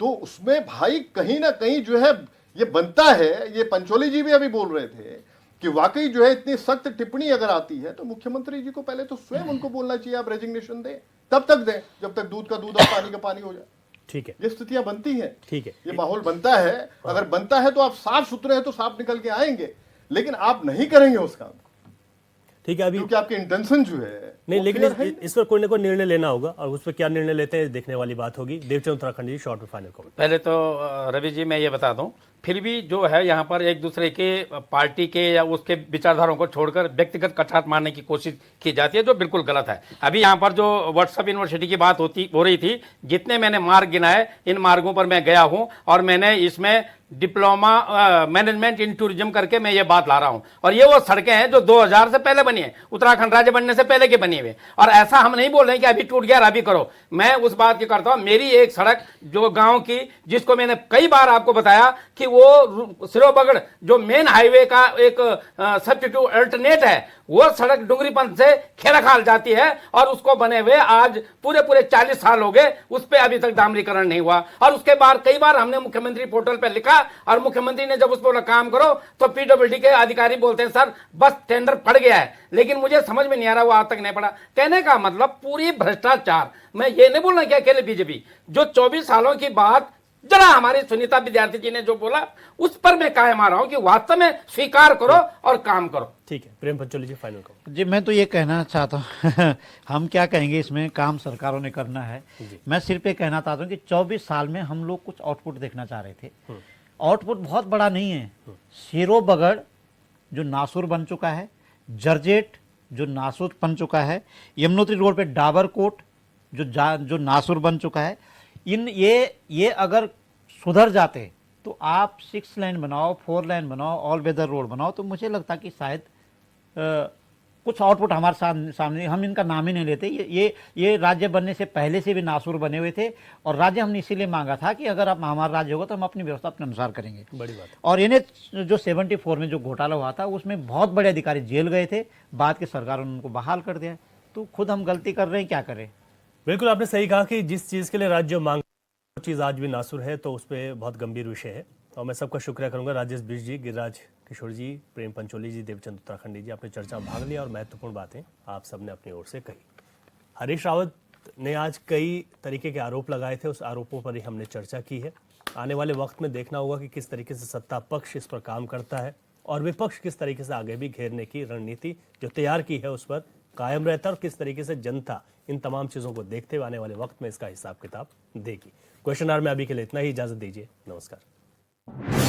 तो उसमें भाई कहीं ना कहीं जो है ये बनता है। ये पंचोली जी भी अभी बोल रहे थे कि वाकई जो है इतनी सख्त टिप्पणी अगर आती है तो मुख्यमंत्री जी को पहले तो स्वयं उनको बोलना चाहिए आप रेजिग्नेशन दें, तब तक दें जब तक दूध का दूध और पानी का पानी हो जाए। ठीक है, ये स्थितियां बनती हैं, ठीक है, ये माहौल बनता है। अगर बनता है तो आप साफ सुथरे हैं तो साफ निकल के आएंगे, लेकिन आप नहीं करेंगे उस काम को, ठीक है। अभी क्योंकि आपके इंटेंशन जो है नहीं, वो लेकिन clear है। इस पर कोई ना कोई निर्णय लेना होगा और उस पर क्या निर्णय लेते हैं देखने वाली बात होगी। देवचंद उत्तराखंड जी, शॉर्ट में फाइनल कमेंट। पहले तो रवि जी मैं ये बता दूं, फिर भी जो है यहाँ पर एक दूसरे के पार्टी के या उसके विचारधाराओं को छोड़कर व्यक्तिगत कटात मारने की कोशिश की जाती है, जो बिल्कुल गलत है। अभी यहाँ पर जो व्हाट्सएप यूनिवर्सिटी की बात हो रही थी, जितने मैंने मार्ग गिनाए, इन मार्गों पर मैं गया हूँ और मैंने इसमें डिप्लोमा मैनेजमेंट इन टूरिज्म करके मैं ये बात ला रहा हूं। और ये वो सड़कें हैं जो 2000 से पहले बनी है, उत्तराखंड राज्य बनने से पहले के बनी हुए। और ऐसा हम नहीं बोल रहे हैं कि अभी टूट गया अभी करो। मैं उस बात की करता हूं, मेरी एक सड़क जो गांव की, जिसको मैंने कई बार आपको बताया कि वो सिरोबगड़ जो मेन हाईवे का एक सब्स्टिट्यूट अल्टरनेट है, वो सड़क डुंगरीपंथ से खेराखाल जाती है और उसको बने हुए आज पूरे 40 साल हो गए, उस पर अभी तक डामरीकरण नहीं हुआ। और उसके बाद कई बार हमने मुख्यमंत्री पोर्टल पर लिखा और मुख्यमंत्री ने जब उस पर काम करो तो पीडब्ल्यूडी के अधिकारी बोलते हैं सर बस टेंडर पड़ गया है, लेकिन मुझे समझ में नहीं आ रहा वो आज तक नहीं पड़ा। कहने का मतलब पूरी भ्रष्टाचार। मैं ये नहीं बोलना कि अकेले बीजेपी, जो 24 सालों की बात जरा हमारी सुनीता विद्यार्थी जी ने जो बोला उस पर मैं कायम आ रहा हूं कि वास्तव में स्वीकार करो और काम करो। ठीक है, प्रेम पंचोली जी, फाइनल कमेंट। जी मैं तो ये कहना चाहता हूँ हम क्या कहेंगे, इसमें काम सरकारों ने करना है। मैं सिर्फ ये कहना चाहता हूँ कि 24 साल में हम लोग कुछ आउटपुट देखना चाह रहे थे। आउटपुट बहुत बड़ा नहीं है। सिरोबगड़ जो नासूर बन चुका है, जर्जेट जो नासूर बन चुका है, यमुनोत्री रोड पे डाबरकोट जो नासूर बन चुका है, ये अगर सुधर जाते तो आप 6 लेन बनाओ, 4 लेन बनाओ, ऑल वेदर रोड बनाओ, तो मुझे लगता कि शायद कुछ आउटपुट हमारे सामने, हम इनका नाम ही नहीं लेते। ये राज्य बनने से पहले से भी नासूर बने हुए थे और राज्य हमने इसीलिए मांगा था कि अगर अब हमारा राज्य होगा तो हम अपनी व्यवस्था अपने अनुसार करेंगे। बड़ी बात है। और इन्हें जो 74 में जो घोटाला हुआ था उसमें बहुत बड़े अधिकारी जेल गए थे, बाद की सरकार ने उनको बहाल कर दिया। तो खुद हम गलती कर रहे हैं, क्या करें। बिल्कुल आपने सही कहा कि जिस चीज़ के लिए राज्य मांग चीज़ आज भी नासुर है तो उस पर बहुत गंभीर विषय है। और मैं सबका शुक्रिया करूंगा, राजेश बिष्ट जी, गिरिराज किशोर जी, प्रेम पंचोली जी, देवचंद उत्तराखंडी जी, आपने चर्चा में भाग लिया और महत्वपूर्ण बातें आप सबने अपनी ओर से कही। हरीश रावत ने आज कई तरीके के आरोप लगाए थे, उस आरोपों पर ही हमने चर्चा की है। आने वाले वक्त में देखना होगा कि किस तरीके से सत्ता पक्ष इस पर काम करता है और विपक्ष किस तरीके से आगे भी घेरने की रणनीति जो तैयार की है उस पर कायम रहता है और किस तरीके से जनता इन तमाम चीज़ों को देखते हुए आने वाले वक्त में इसका हिसाब किताब देगी। क्वेश्चन आवर में अभी के लिए इतना ही, इजाजत दीजिए, नमस्कार।